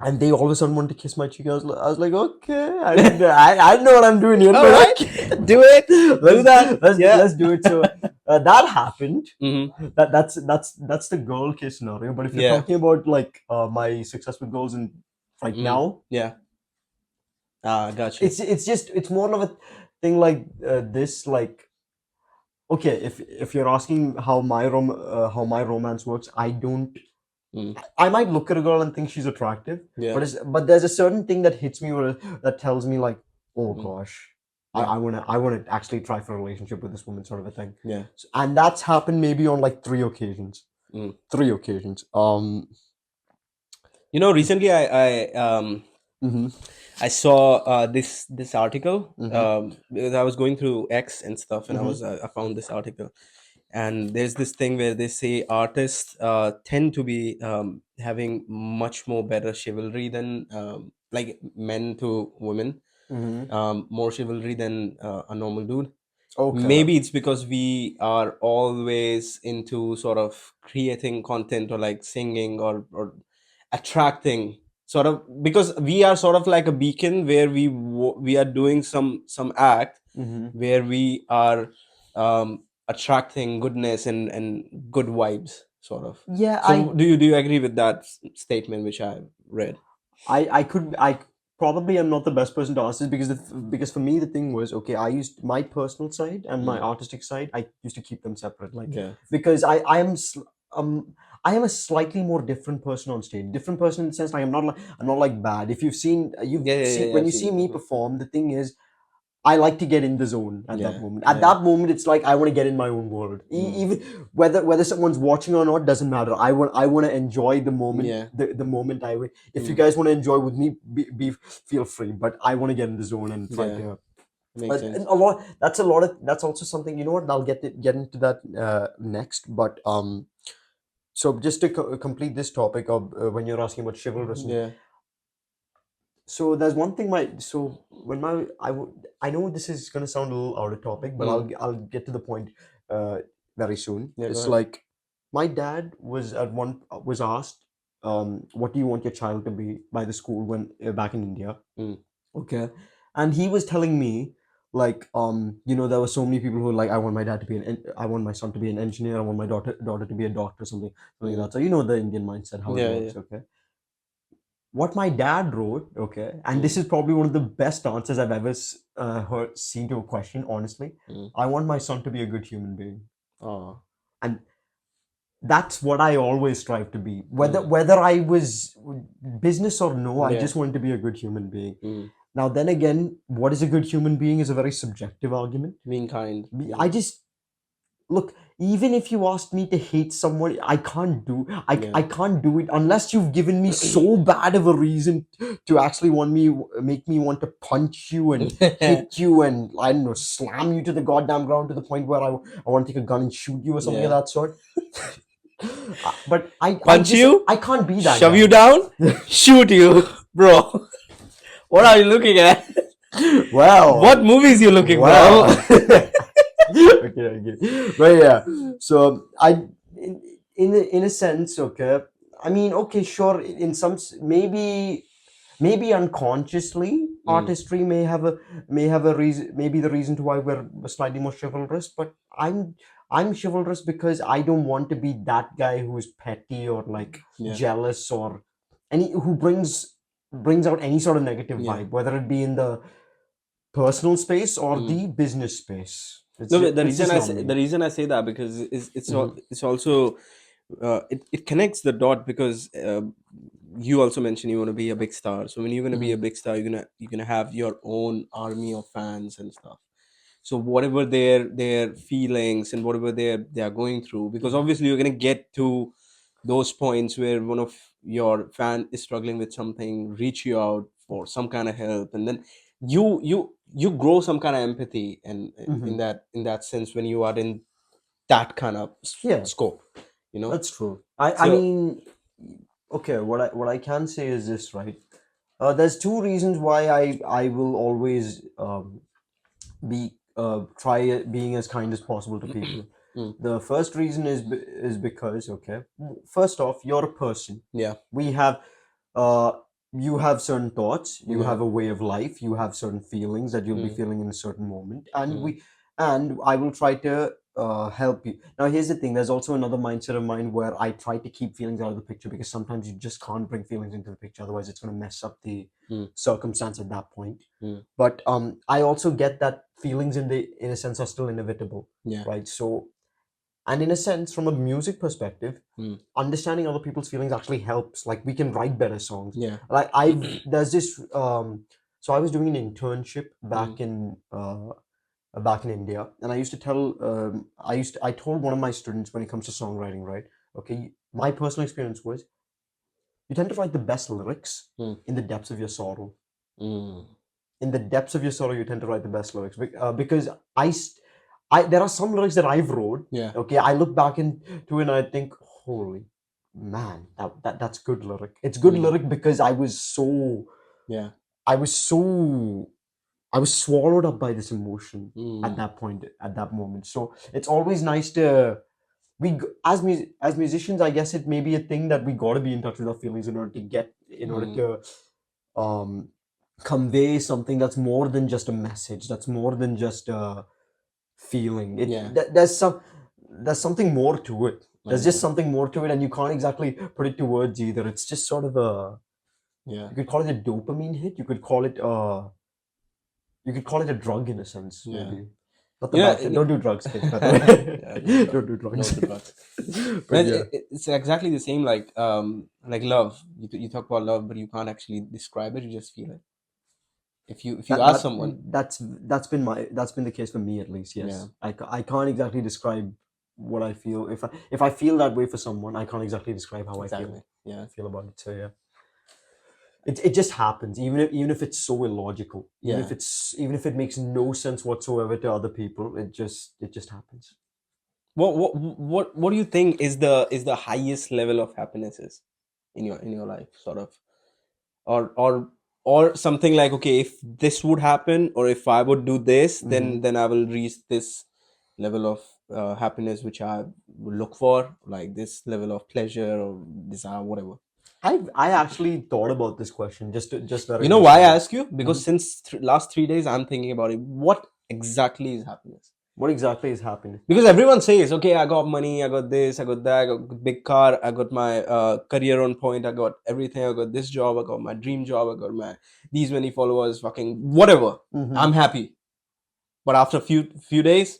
And they all of a sudden wanted to kiss my cheek. I was like, okay, I know what I'm doing here. All right, do it. Let's do it. So that happened. Mm-hmm. That's the girl kiss scenario. But if you're talking about like my success with girls and now, gotcha. It's more of a thing like this. Like, okay, if you're asking how my romance works, I don't. I might look at a girl and think she's attractive, but there's a certain thing that hits me that tells me like, oh gosh, I wanna actually try for a relationship with this woman, sort of a thing. Yeah. And that's happened maybe on like 3 occasions. 3 occasions. Recently I saw this article because I was going through X and stuff, and I found this article. And there's this thing where they say artists tend to be having much more better chivalry than like men to women, more chivalry than a normal dude. Okay. Maybe it's because we are always into sort of creating content or like singing or attracting, sort of, because we are sort of like a beacon where we are doing some act where we are attracting goodness and good vibes, sort of. Yeah. So do you agree with that statement which I read? I probably am not the best person to ask this because for me the thing was, okay, I used my personal side and my artistic side, I used to keep them separate, like, because I am a slightly more different person on stage. Different person in the sense, like, I'm not like bad. If you've seen when you see me perform, the thing is, I like to get in the zone at that moment. At that moment, it's like I want to get in my own world. Even whether someone's watching or not doesn't matter. I want to enjoy the moment. The moment I. If you guys want to enjoy with me, feel free. But I want to get in the zone and try to. Makes sense. That's also something. You know what? I'll get into that next. But so just to complete this topic of when you're asking about chivalrous. So there's one thing I know this is gonna sound a little out of topic, but I'll get to the point very soon. It's like my dad was asked, what do you want your child to be by the school when back in India? Okay, and he was telling me like there were so many people who were like, I want my son to be an engineer, I want my daughter to be a doctor, something like that. So the Indian mindset, how it works. Okay. What my dad wrote, okay, and this is probably one of the best answers I've ever seen to a question, honestly. I want my son to be a good human being. And that's what I always strive to be. Whether I was business or no, I just wanted to be a good human being. Now, then again, what is a good human being is a very subjective argument. Being kind. I just... Look, even if you asked me to hate someone, I can't do it unless you've given me so bad of a reason to actually make me want to punch you and hit you and, I don't know, slam you to the goddamn ground to the point where I want to take a gun and shoot you or something of that sort. But I can't be that. Shove you down, shoot you, bro. What are you looking at? Well, what movies you looking for? Okay. But yeah, so in a sense, okay, I mean, okay, sure, in some maybe unconsciously artistry may have a reason, maybe the reason to why we're slightly more chivalrous, but I'm chivalrous because I don't want to be that guy who's petty or like jealous or who brings out any sort of negative vibe, whether it be in the personal space or the business space. The reason I say that because it's also it connects the dot, because you also mentioned you want to be a big star. So when you're going to be a big star, you're gonna have your own army of fans and stuff. So whatever their feelings and whatever they are going through, because obviously you're going to get to those points where one of your fan is struggling with something, reach you out for some kind of help, and then you grow some kind of empathy, and in that sense when you are in that kind of scope, That's true. I mean, okay, what I can say is this, right? There's two reasons why I will always be try being as kind as possible to people. The first reason is because, okay, first off, you're a person. Yeah. We have you have certain thoughts, you have a way of life, you have certain feelings that you'll be feeling in a certain moment, and I will try to help you. Now, here's the thing: there's also another mindset of mine where I try to keep feelings out of the picture, because sometimes you just can't bring feelings into the picture, otherwise it's going to mess up the circumstance at that point. But I also get that feelings in a sense are still inevitable, right? So, and in a sense, from a music perspective, understanding other people's feelings actually helps. Like, we can write better songs. Like, there's this so I was doing an internship back in India, and I used to tell I told one of my students, when it comes to songwriting, right? Okay, my personal experience was, you tend to write the best lyrics in the depths of your sorrow. In the depths of your sorrow, you tend to write the best lyrics, because there are some lyrics that I've wrote. Okay, I look back into it and I think, holy man, that's good lyric. It's good lyric because I was so I was swallowed up by this emotion at that point, at that moment. So it's always nice to as musicians, I guess it may be a thing that we got to be in touch with our feelings in order to convey something that's more than just a message, that's more than just a feeling. There's something more to it. There's just something more to it, and you can't exactly put it to words either. It's just sort of you could call it a dopamine hit. You could call it a drug in a sense, maybe. Not the bad thing. Don't do drugs, kids, by the way. Don't do drugs. No to drugs. But it's exactly the same like love. You talk about love, but you can't actually describe it. You just feel it. If you ask someone, that's been the case for me, at least. Yes, I can't exactly describe what I feel. If I feel that way for someone, I can't exactly describe how I feel about it. So yeah. It just happens, even if it's so illogical, even if it makes no sense whatsoever to other people, it just happens. What do you think is the highest level of happiness is in your life, sort of, or something like, okay, if this would happen, or if I would do this, then I will reach this level of happiness which I would look for, like this level of pleasure or desire, whatever. I actually thought about this question just very. You know why I ask you? Because since last 3 days I'm thinking about it. What exactly is happiness? What exactly is happiness? Because everyone says, okay, I got money, I got this, I got that, I got a big car, I got my career on point, I got everything, I got this job, I got my dream job, I got my these many followers, fucking whatever. I'm happy. But after few days,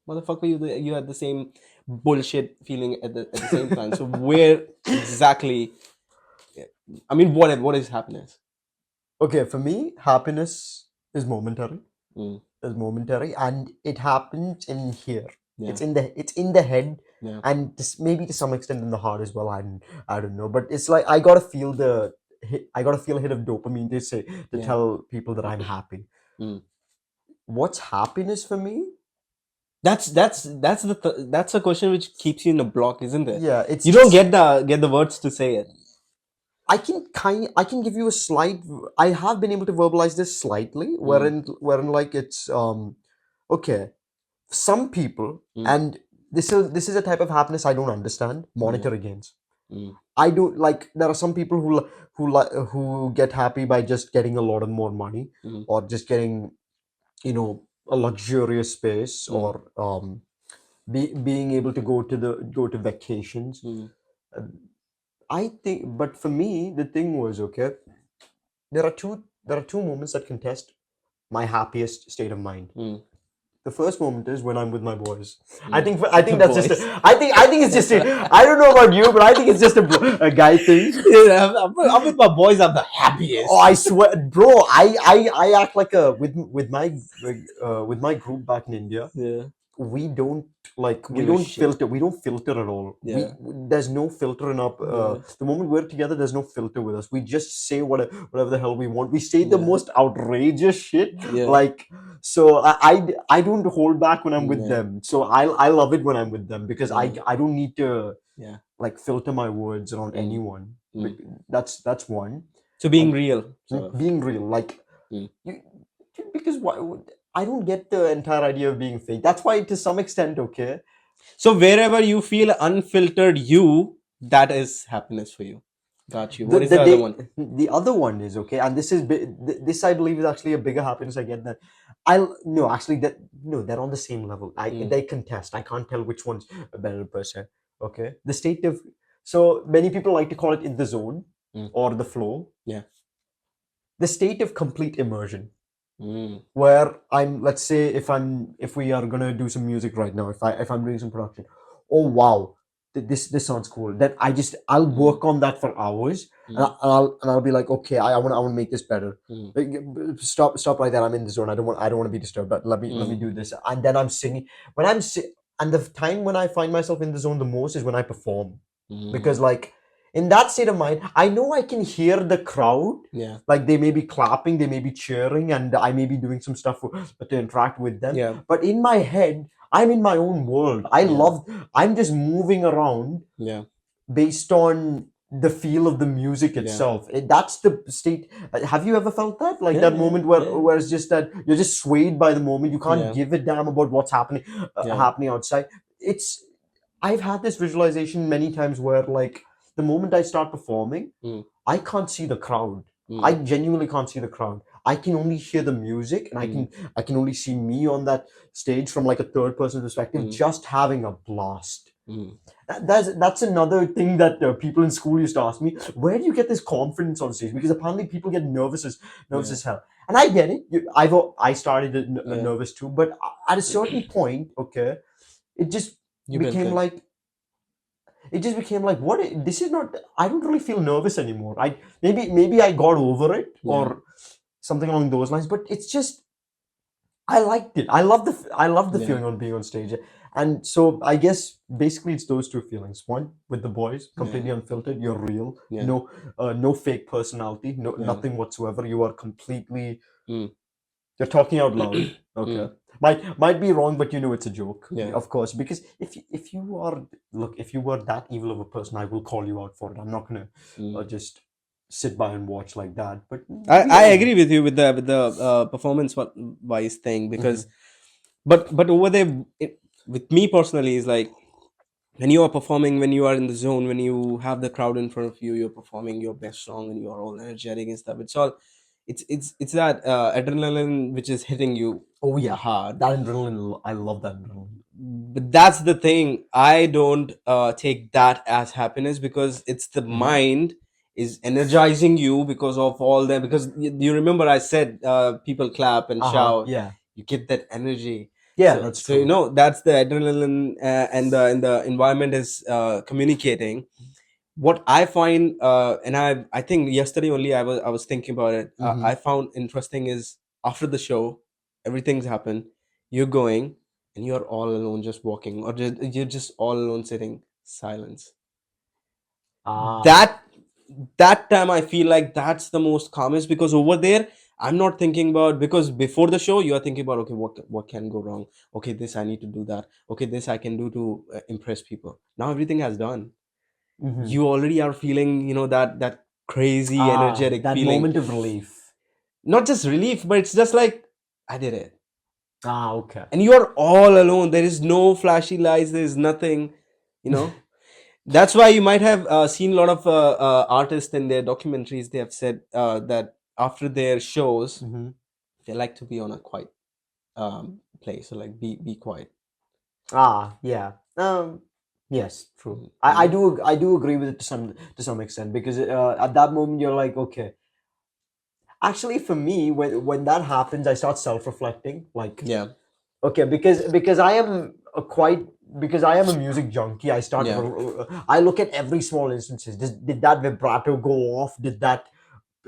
motherfucker, you had the same bullshit feeling at the same time. So where exactly? I mean, what is happiness? Okay, for me, happiness is momentary. Is momentary, and it happens in here. It's in the head, and maybe to some extent in the heart as well. I don't know, but it's like I gotta feel a hit of dopamine to tell people that I'm happy. What's happiness for me? That's a question which keeps you in a block, isn't it? Yeah, you don't get the words to say it. I can give you a slight. I have been able to verbalize this slightly, wherein like it's okay. Some people, and this is a type of happiness I don't understand. Monetary gains. I do like. There are some people who get happy by just getting a lot of more money, or just getting, a luxurious space, or being able to go to vacations. I think, but for me, the thing was, okay, there are two moments that contest my happiest state of mind. The first moment is when I'm with my boys. Mm. I think that's just. I think it's just. I don't know about you, but I think it's just a guy thing. Yeah, I'm with my boys. I'm the happiest. Oh, I swear, bro. I act like a with my group back in India. Yeah. We don't Give a shit. filter. We don't filter at all. Yeah. There's no filter in our. Yeah. The moment we're together, there's no filter with us. We just say whatever the hell we want. We say the Yeah. most outrageous shit. Yeah. Like, so I don't hold back when I'm with Yeah. them. So I love it when I'm with them because Mm. I don't need to Yeah. like filter my words around Mm. anyone. Mm. That's one. So being And real. Sort of. being real, like Mm. because why? I don't get the entire idea of being fake. That's why, to some extent, okay. So wherever you feel unfiltered, that is happiness for you. Got you. What is the other one? The other one is okay, and this I believe is actually a bigger happiness I get than no, actually they're on the same level. They contest. I can't tell which one's a better person. Okay, the state of, so many people like to call it in the zone or the flow. Yeah. The state of complete immersion. Mm. Where let's say if we are gonna do some music right now, if I'm doing some production, oh wow, this sounds cool, then I'll work on that for hours, and I'll be like, okay, I want to make this better. Like, stop right there, I'm in the zone, I don't want to be disturbed, but let me do this, and then I'm singing and the time when I find myself in the zone the most is when I perform, because like in that state of mind, I know I can hear the crowd. Yeah. Like they may be clapping, they may be cheering, and I may be doing some stuff to interact with them. Yeah. But in my head, I'm in my own world. I'm just moving around. Yeah. Based on the feel of the music itself. That's the state. Have you ever felt that? Like that moment where it's just that you're just swayed by the moment. You can't give a damn about what's happening outside. I've had this visualization many times where like, the moment I start performing, I can't see the crowd. I genuinely can't see the crowd. I can only hear the music, and I can only see me on that stage from like a third person perspective, just having a blast. That's another thing that people in school used to ask me. Where do you get this confidence on stage? Because apparently people get nervous as hell, and I get it. I started nervous too, but at a certain point, okay, it just became like. It just became like, this is not, I don't really feel nervous anymore. Maybe I got over it or something along those lines, but it's just, I liked it. I love the feeling on being on stage. And so I guess basically it's those two feelings. One, with the boys, completely unfiltered, you're real. No fake personality, nothing whatsoever. You are completely, you're talking out loud. Okay. Might be wrong, but it's a joke. Of course, because if you were that evil of a person, I will call you out for it. I'm not gonna just sit by and watch like that. But I agree with you with the performance wise thing, because but over there, with me personally, is like, when you are performing, when you are in the zone, when you have the crowd in front of you, you're performing your best song and you are all energetic and stuff. It's that adrenaline which is hitting you. Oh yeah, hard. That adrenaline, I love that adrenaline. But that's the thing. I don't take that as happiness, because it's the mind is energizing you because of all that. Because you remember I said people clap and shout. Yeah, you get that energy. Yeah, so, that's true. true. That's the adrenaline, and the environment is communicating. What I find, and I think yesterday only I was thinking about it. I found interesting is, after the show, everything's happened. You're going, and you're all alone, just walking, or you're just all alone sitting, silence. That time I feel like that's the most calmest, because over there I'm not thinking about, because before the show you are thinking about, okay, what can go wrong, okay, this I need to do that, okay, this I can do to impress people. Now everything has done. You already are feeling, that crazy energetic that feeling, moment of relief. Not just relief, but it's just like, I did it. Okay. And you are all alone. There is no flashy lights, there is nothing, That's why you might have seen a lot of artists in their documentaries. They have said that after their shows, they like to be on a quiet place, so like be quiet. Yeah. Yes, true. I do agree with it to some extent, because at that moment you're like, okay. Actually, for me, when that happens, I start self-reflecting. Like, Okay, because I am a music junkie. I look at every small instances. Did that vibrato go off? Did Okay,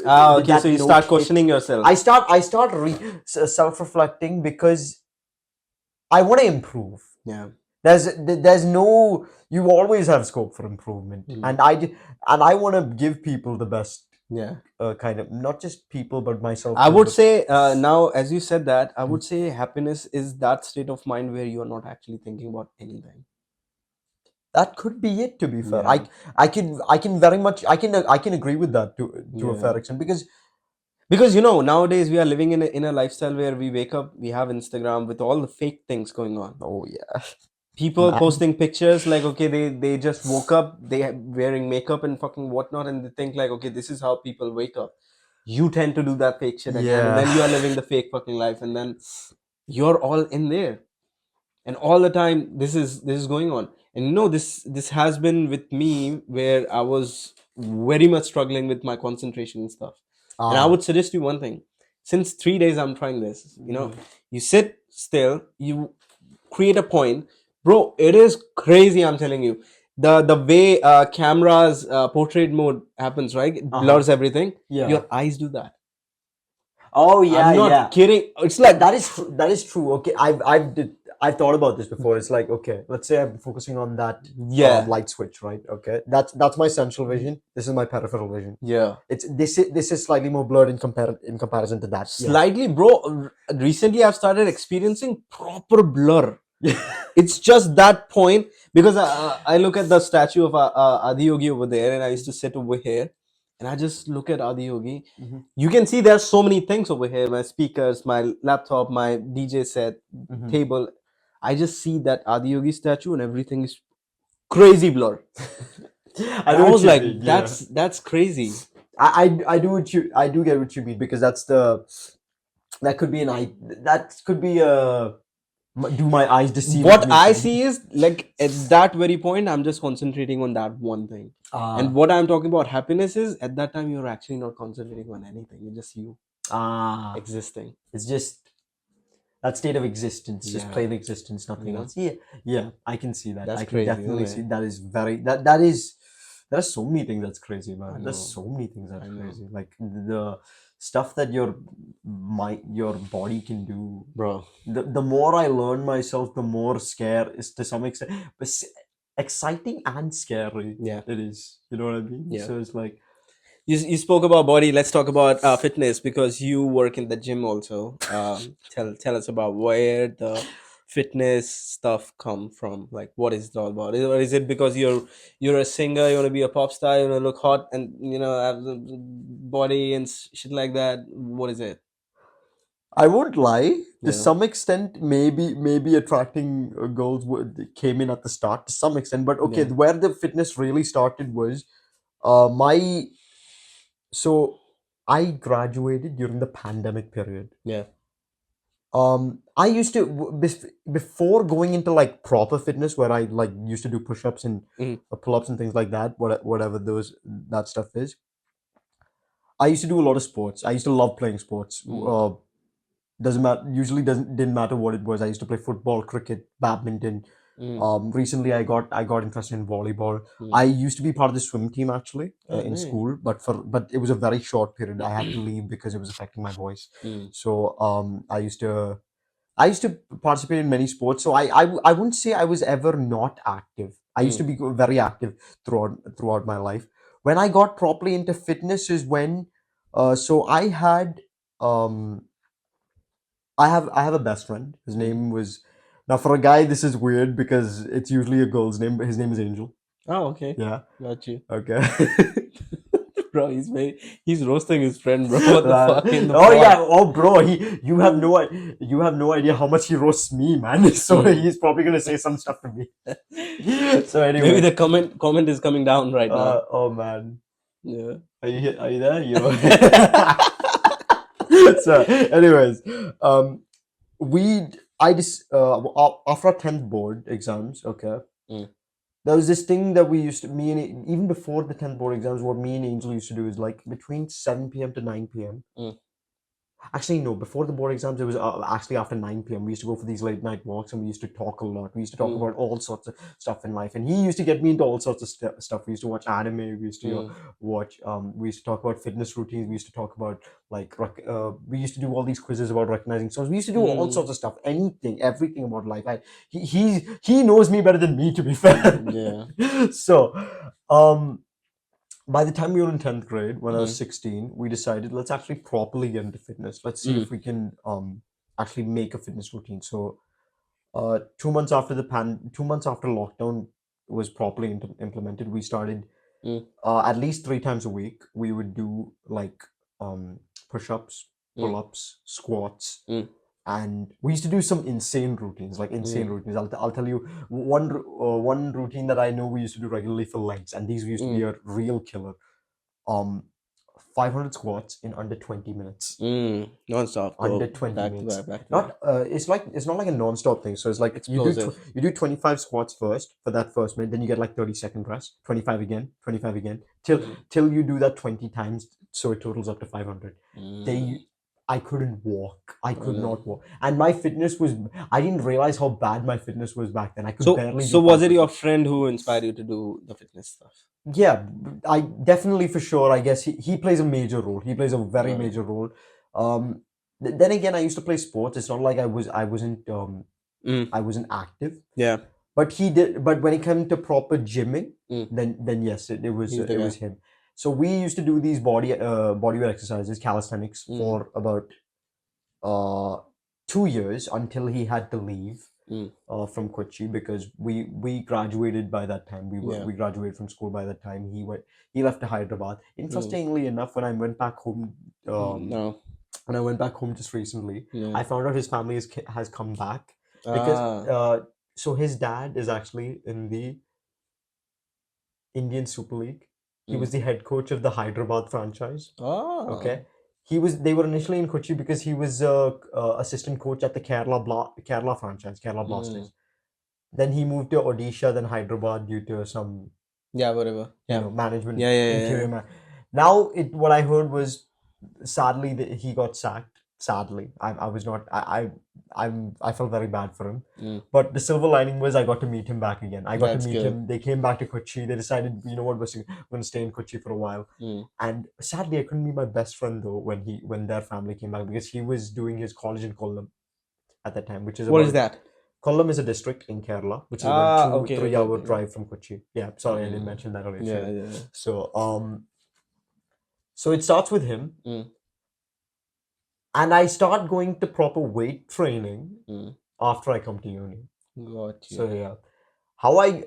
so that you note start hit? questioning yourself. Self-reflecting because I want to improve. Yeah. There's no, you always have scope for improvement, and I want to give people the best. Yeah. Kind of, not just people but myself I too, would but say now, as you said that, I would say happiness is that state of mind where you are not actually thinking about anything. that could be it, to be fair. Yeah. I can very much, I can agree with that to a fair Yeah. extent, because Because you know, nowadays we are living in a lifestyle where we wake up, we have Instagram with all the fake things going on. oh yeah, People man. posting pictures like, okay, they just woke up, they are wearing makeup and fucking whatnot, and they think like, okay, this is how people wake up. You tend to do that fake shit again, and Yeah. then you are living the fake fucking life, and then you're all in there, and all the time this is going on. And you know, this has been with me where I was very much struggling with my concentration and stuff. And I would suggest you one thing. Since 3 days I'm trying this, you know, you sit still, you create a point, bro. It is crazy, I'm telling you. The way cameras portrait mode happens, right? It blurs everything. Yeah. Your eyes do that. Oh yeah, I'm not yeah. kidding. It's like That is true. That is true. Okay, I've thought about this before. It's like, okay, let's say I'm focusing on that yeah, light switch, right? Okay, that's my central vision. This is my peripheral vision. yeah. It's this is slightly more blurred in comparison to that. Yeah. Slightly, bro. Recently I've started experiencing proper blur. It's just that point, because I look at the statue of Adi Yogi over there, and I used to sit over here, and I just look at Adi Yogi. You can see there's so many things over here: my speakers, my laptop, my DJ set, table. I just see that Adi Yogi statue, and everything is crazy blur. I And know I what was you like, mean, yeah. that's crazy. I do get what you mean, because that could be that could be do my eyes deceive What me I thing? see is like at that very point, I'm just concentrating on that one thing. And what I'm talking about happiness is at that time you're actually not concentrating on anything. You're just you existing. It's just that state of existence, just Yeah. plain existence, nothing You know? else. Yeah, yeah, I can see that. That's I can crazy, definitely isn't see it? that is very that is there's so many things that's crazy, man. I There's know. so many things that's I know. crazy. Like the stuff that your body can do. Bro. The more I learn myself, the more scare is to some extent, but exciting and scary. Yeah. It is. You know what I mean? Yeah. So it's like, You spoke about body. Let's talk about fitness, because you work in the gym also. Tell us about where the fitness stuff come from. Like, what is it all about? Or is it because you're a singer, you want to be a pop star, you want to look hot, and you know have the body and shit like that? What is it? I won't lie. To Yeah. some extent, maybe attracting girls came in at the start to some extent, but okay, Yeah. where the fitness really started was my so I graduated during the pandemic period. Yeah. I used to before going into like proper fitness, where I like used to do push-ups and pull-ups and things like that, whatever that stuff is. I used to do a lot of sports. I used to love playing sports. Doesn't matter. Usually didn't matter what it was. I used to play football, cricket, badminton. Recently I got interested in volleyball. I used to be part of the swim team actually in school, but it was a very short period. I had to leave because it was affecting my voice. So I used to participate in many sports. So I wouldn't say I was ever not active. I used to be very active throughout my life. When I got properly into fitness is when so um I have a best friend. His name was, now for a guy this is weird because it's usually a girl's name, but his name is Angel. Oh, okay. Yeah. Got you. Okay. Bro, he's roasting his friend, bro. What the fuck in the oh pod? yeah, oh bro, you have no idea how much he roasts me, man. So he's probably gonna say some stuff to me. So anyway, Maybe the comment is coming down right now. oh man, Yeah. are you there? So anyways, I just after our 10th board exams, okay, there was this thing that we used to, even before the 10th board exams, what me and Angel used to do is like between 7 p.m. to 9 p.m. Actually, no. Before the board exams, it was actually after 9 p.m. We used to go for these late night walks, and we used to talk a lot. We used to talk about all sorts of stuff in life, and he used to get me into all sorts of stuff. We used to watch anime. We used to watch. We used to talk about fitness routines. We used to talk about we used to do all these quizzes about recognizing songs. We used to do all sorts of stuff. Anything, everything about life. He knows me better than me, to be fair. Yeah. So, by the time we were in 10th grade, when I was 16, we decided let's actually properly get into fitness. Let's see if we can actually make a fitness routine. So 2 months after 2 months after lockdown was properly implemented, we started at least 3 times a week. We would do like push-ups, pull-ups, squats, and we used to do some insane routines, like insane routines. I'll tell you one routine that I know we used to do regularly for legs, and these used to be a real killer. 500 squats in under 20 minutes. Non-stop. Under 20 back minutes. To back. Not it's not like a non-stop thing. So it's like explosive. You do 25 squats first for that first minute, then you get like 30-second rest. 25 again, 25 again, till you do that 20 times. So it totals up to 500. I couldn't walk. I could not walk, and my fitness was. I didn't realize how bad my fitness was back then. I could barely. So was it your friend who inspired you to do the fitness stuff? Yeah, I definitely, for sure. I guess he plays a major role. He plays a very major role. Then again, I used to play sports. It's not like I wasn't active. Yeah. But he did. But when it came to proper gymming, then yes, it was him. So we used to do these bodyweight exercises, calisthenics, for about 2 years until he had to leave from Kochi, because we graduated by that time. We graduated from school by that time. He left to Hyderabad. Interestingly enough, when I went back home, when I went back home just recently, I found out his family has come back, because so his dad is actually in the Indian Super League. He was the head coach of the Hyderabad franchise. Okay. They were initially in Kochi because he was assistant coach at the Kerala franchise, Kerala Blasters. Then he moved to Odisha, then Hyderabad, due to some management. Now what I heard was, sadly, that he got sacked. Sadly, I was not. I felt very bad for him. But the silver lining was I got to meet him back again. I got to meet him. They came back to Kochi. They decided, you know what, we're going to stay in Kochi for a while. And sadly, I couldn't meet my best friend though when their family came back, because he was doing his college in Kollam at that time, which is what is that? Kollam is a district in Kerala, which is about 3 hour drive from Kochi. Yeah, sorry, I didn't mention that earlier. Yeah. So it starts with him. And I start going to proper weight training after I come to uni. Got you. So yeah, how I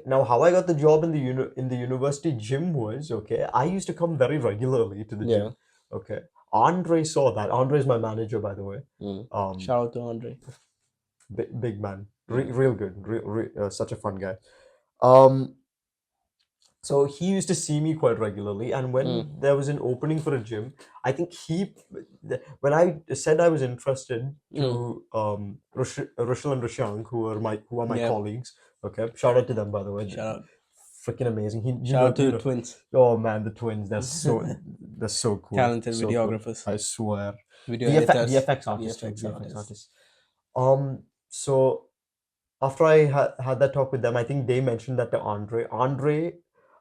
got the job in the university gym was, okay, I used to come very regularly to the gym. Okay, Andre saw that. Andre is my manager, by the way. Shout out to Andre. Big man, real good, such a fun guy. So he used to see me quite regularly, and when there was an opening for a gym, I think when I said I was interested to Rushil and Rishank, who are my colleagues. Okay, shout out to them, by the way. Shout out. Freaking amazing. Shout out to the twins. Oh man, the twins! They're so cool. Talented videographers. Cool. I swear. VFX artists. So after I had that talk with them, I think they mentioned that to Andre.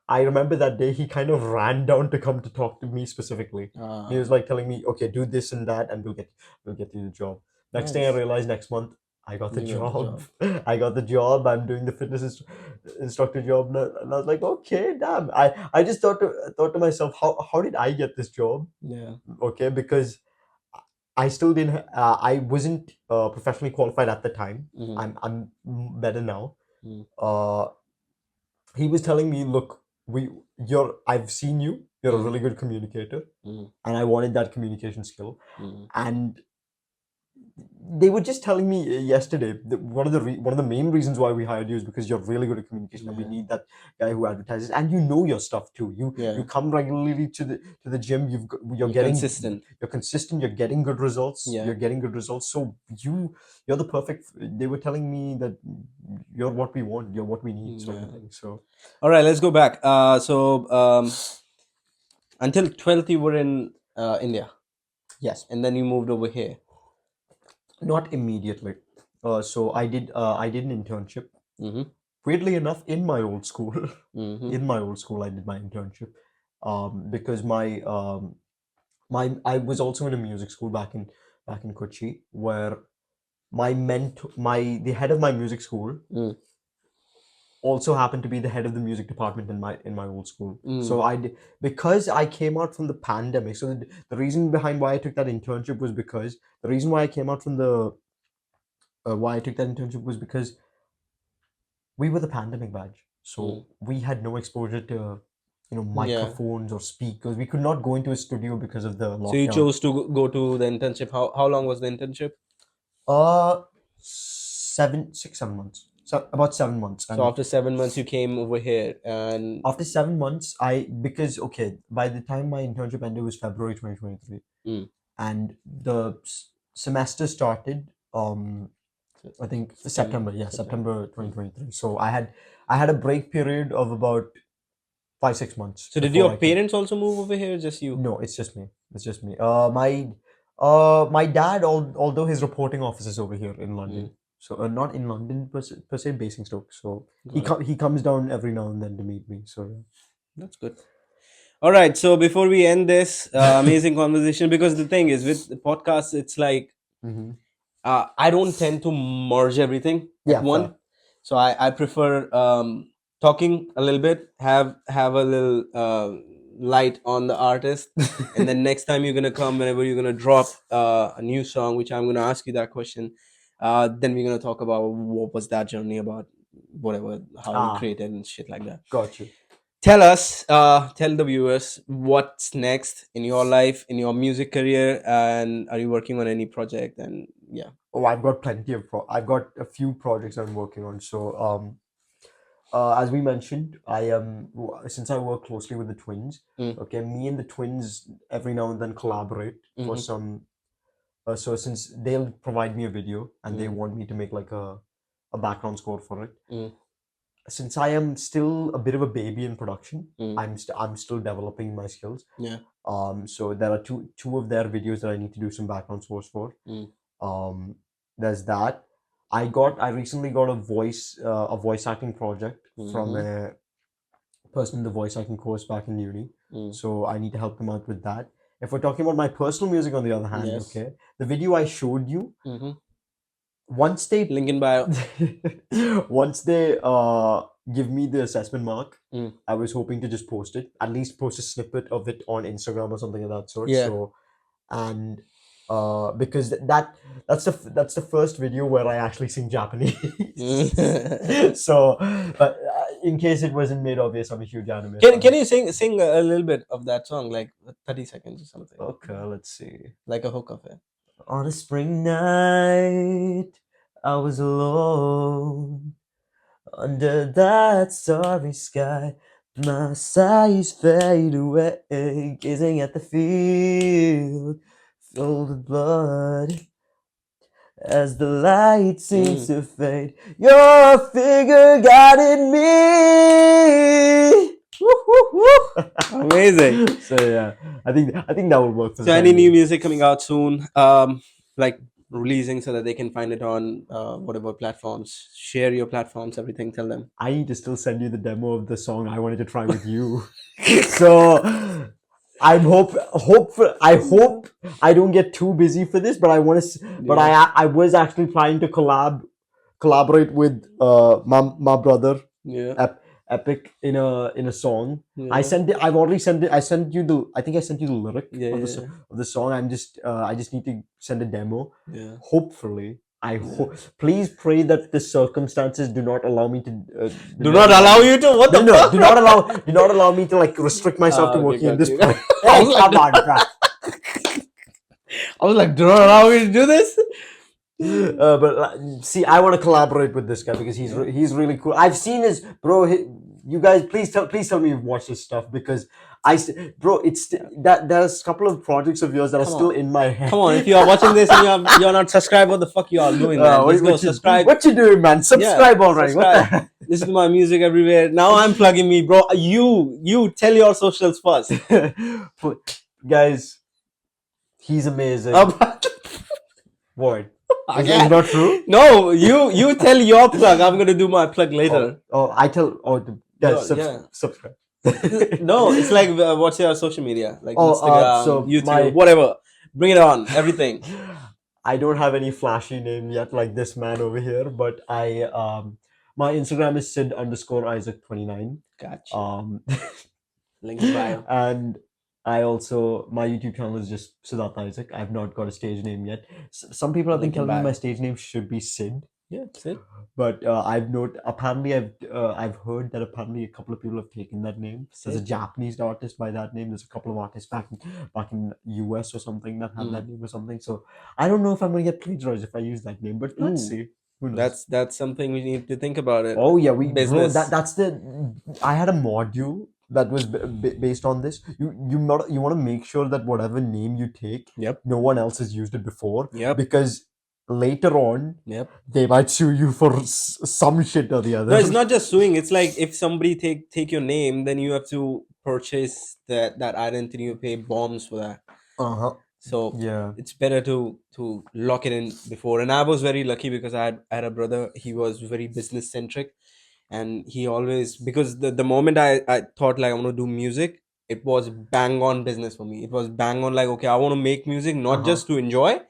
I remember that day he kind of ran down to come to talk to me specifically. He was like telling me, okay, do this and that, and we'll get you the job. Next thing I realized, next month I got the job. I got the job. I'm doing the fitness instructor job, and I was like, okay, damn. I just thought to myself, how did I get this job? Yeah. Okay, because I still didn't. I wasn't professionally qualified at the time. I'm better now. He was telling me, look, I've seen you. You're a really good communicator, and I wanted that communication skill. And they were just telling me yesterday that one of the main reasons why we hired you is because you're really good at communication, and we need that guy who advertises, and you know your stuff too. You come regularly to the gym. You're getting consistent. You're consistent. You're getting good results. You're getting good results. So you're the perfect. They were telling me that you're what we want. You're what we need. So all right, let's go back. Until 12th, you were in India. Yes. And then you moved over here. Not immediately. So I did an internship. Mm-hmm. Weirdly enough, in my old school, Mm-hmm. in my old school, I did my internship. Because I was also in a music school back in Kochi, where the head of my music school Mm. also happened to be the head of the music department in my old school. Mm. So I did, because I came out from the pandemic. So the reason behind why I took that internship was because the reason why I came out from the why I took that internship was because we were the pandemic batch. So we had no exposure to Yeah. microphones or speakers. We could not go into a studio because of the lockdown. So you chose to go to the internship. How long was the internship? 7 months. So about 7 months. So after 7 months, you came over here, and After 7 months, because okay, by the time my internship ended was February 2023, Mm. and the semester started. I think September. Yeah, September 2023. So I had a break period of about 5-6 months. So did before your parents also move over here, or just you? No, it's just me. It's just me. My dad, although his reporting office is over here in London, so not in London per se, Basingstoke. So he comes down every now and then to meet me. So yeah. That's good. All right. So before we end this amazing conversation, because the thing is with the podcast, it's like I don't tend to merge everything Yeah, at one. fair. So I prefer talking a little bit, have a little light on the artist, and then next time you're gonna come, whenever you're gonna drop a new song, which I'm gonna ask you that question, then we're gonna talk about what was that journey about, whatever, how you created and shit like that. Got you. Tell us, tell the viewers what's next in your life, in your music career, and are you working on any project? And yeah. Oh, I've got plenty of I've got a few projects I'm working on. So as we mentioned, since I work closely with the twins. Okay, me and the twins every now and then collaborate for some. So since they'll provide me a video and they want me to make like a background score for it. Since I am still a bit of a baby in production, I'm still developing my skills. Yeah. So there are two of their videos that I need to do some background scores for. There's that. I recently got a voice acting project from a person in the voice acting course back in uni. So I need to help them out with that. If we're talking about my personal music, on the other hand, Yes. okay, the video I showed you, once they Link in bio. once they give me the assessment mark, I was hoping to just post it, at least post a snippet of it on Instagram or something of that sort. Yeah. So, and because that's the first video where I actually sing Japanese. So, but in case it wasn't made obvious, I'm a huge anime fan. Can you sing a little bit of that song, like 30 seconds or something? Okay, let's see. Like a hook of it. On a spring night, I was alone under that starry sky. My sighs fade away, gazing at the field filled with blood. As the light seems to fade, your figure guided me. Amazing. So yeah, I think that will work. So any new music coming out soon, like releasing, so that they can find it on whatever platforms? Share your platforms, everything. Tell them. I need to still send you the demo of the song I wanted to try with you. So I hope I don't get too busy for this, but I want to. But I was actually trying to collaborate with my brother. Yeah. Epic in a song. Yeah. I sent it. I've already sent it. I sent you the. I think I sent you the lyric of the song. I just need to send a demo. Yeah. Hopefully, please pray that the circumstances do not allow me to. Do not allow you to. What the fuck? Do not allow me to like restrict myself to working in this. I was like, do not allow me to do this. But see, I want to collaborate with this guy because he's really cool. I've seen his you guys, please tell me you've watched his stuff, because it's that there's a couple of projects of yours that are still in my head. Come on, if you are watching this and you're not subscribed, what the fuck you all doing, man? Let's go subscribe. What you doing, man? Subscribe already. Subscribe. Listen to my music everywhere. Now I'm plugging me, bro. You tell your socials first. Guys, He's amazing. Uh, What? Is it not true? No, you tell your plug. I'm gonna do my plug later. I tell. Subscribe. No, it's like what's your social media, like Oh, Instagram, so YouTube, whatever. Bring it on, everything. I don't have any flashy name yet, like this man over here, but my Instagram is Sid_Isaac29. Gotcha. Link in bio. And I also, my YouTube channel is just Siddharth Isaac. I've not got a stage name yet. Some people have been telling me my stage name should be Sid. Yeah, Sid. But apparently I've heard that apparently a couple of people have taken that name. There's a Japanese artist by that name. There's a couple of artists back in US or something that have that name or something. So I don't know if I'm gonna get plagiarized if I use that name, but let's see. Who knows? That's something we need to think about it. Oh yeah, business. I had a module that was based on this. You want to make sure that whatever name you take, no one else has used it before. Because later on, they might sue you for some shit or the other. No, it's not just suing. It's like if somebody take your name, then you have to purchase that identity. You pay bombs for that. So it's better to lock it in before. And I was very lucky because I had a brother. He was very business centric, and he always, because the moment I thought like I want to do music, it was bang on business for me. It was bang on like, okay, I want to make music not just to enjoy,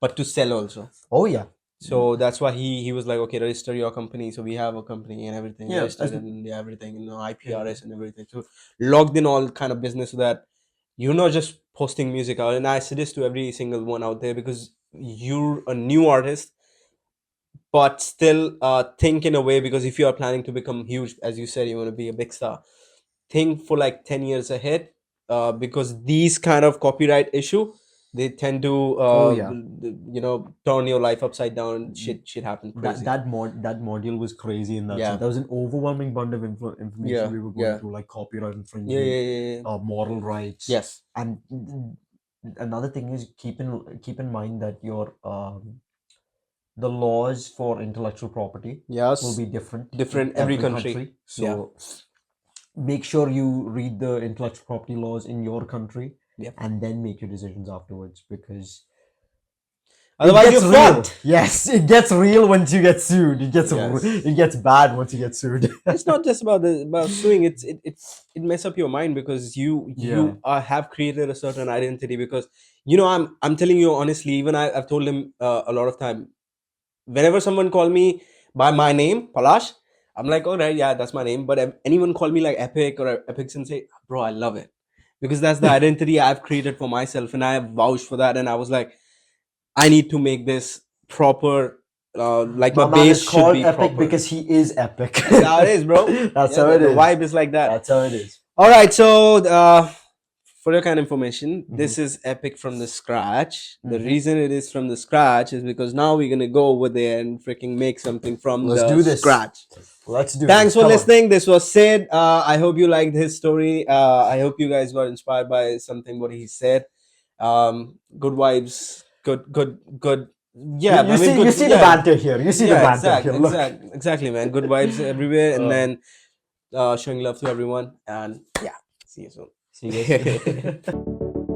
but to sell also. Oh yeah. So that's why he was like, okay, register your company. So we have a company and everything. Registered in everything, IPRS and everything. So logged in all kind of business so that you're not just posting music out. And I suggest to every single one out there, because you're a new artist, but still think in a way, because if you are planning to become huge, as you said, you want to be a big star, think for like 10 years ahead, because these kind of copyright issue, they tend to turn your life upside down. Shit happened crazy. That module was crazy in that sense. There was an overwhelming bunch of information we were going through, like copyright infringement, moral rights. Yes. And another thing is keep in mind that your the laws for intellectual property will be different every country. So make sure you read the intellectual property laws in your country, and then make your decisions afterwards, because otherwise you're fucked. Yes, it gets real once you get sued. It gets bad once you get sued. It's not just about suing. It mess up your mind, because you have created a certain identity. Because I'm telling you honestly, even I've told him a lot of time, whenever someone call me by my name, Palash, I'm like, all right, yeah, that's my name. But if anyone call me like Epic or Epic Sensei, bro, I love it, because that's the identity I've created for myself, and I have vouched for that. And I was like, I need to make this proper. Like my base is called should be Epic proper, because he is epic. That's how it is, bro. That's how it is. The vibe is like that. That's how it is. All right, so for your kind of information, this is Epic from the scratch. The reason it is from the scratch is because now we're gonna go over there and freaking make something from scratch. Let's do Thanks for listening. This was Sid. I hope you liked his story. I hope you guys got inspired by something what he said. Good vibes. Good. Yeah, you see the banter here. You see the banter here. Exactly, man. Good vibes everywhere, and then showing love to everyone. And yeah, see you soon. See you guys.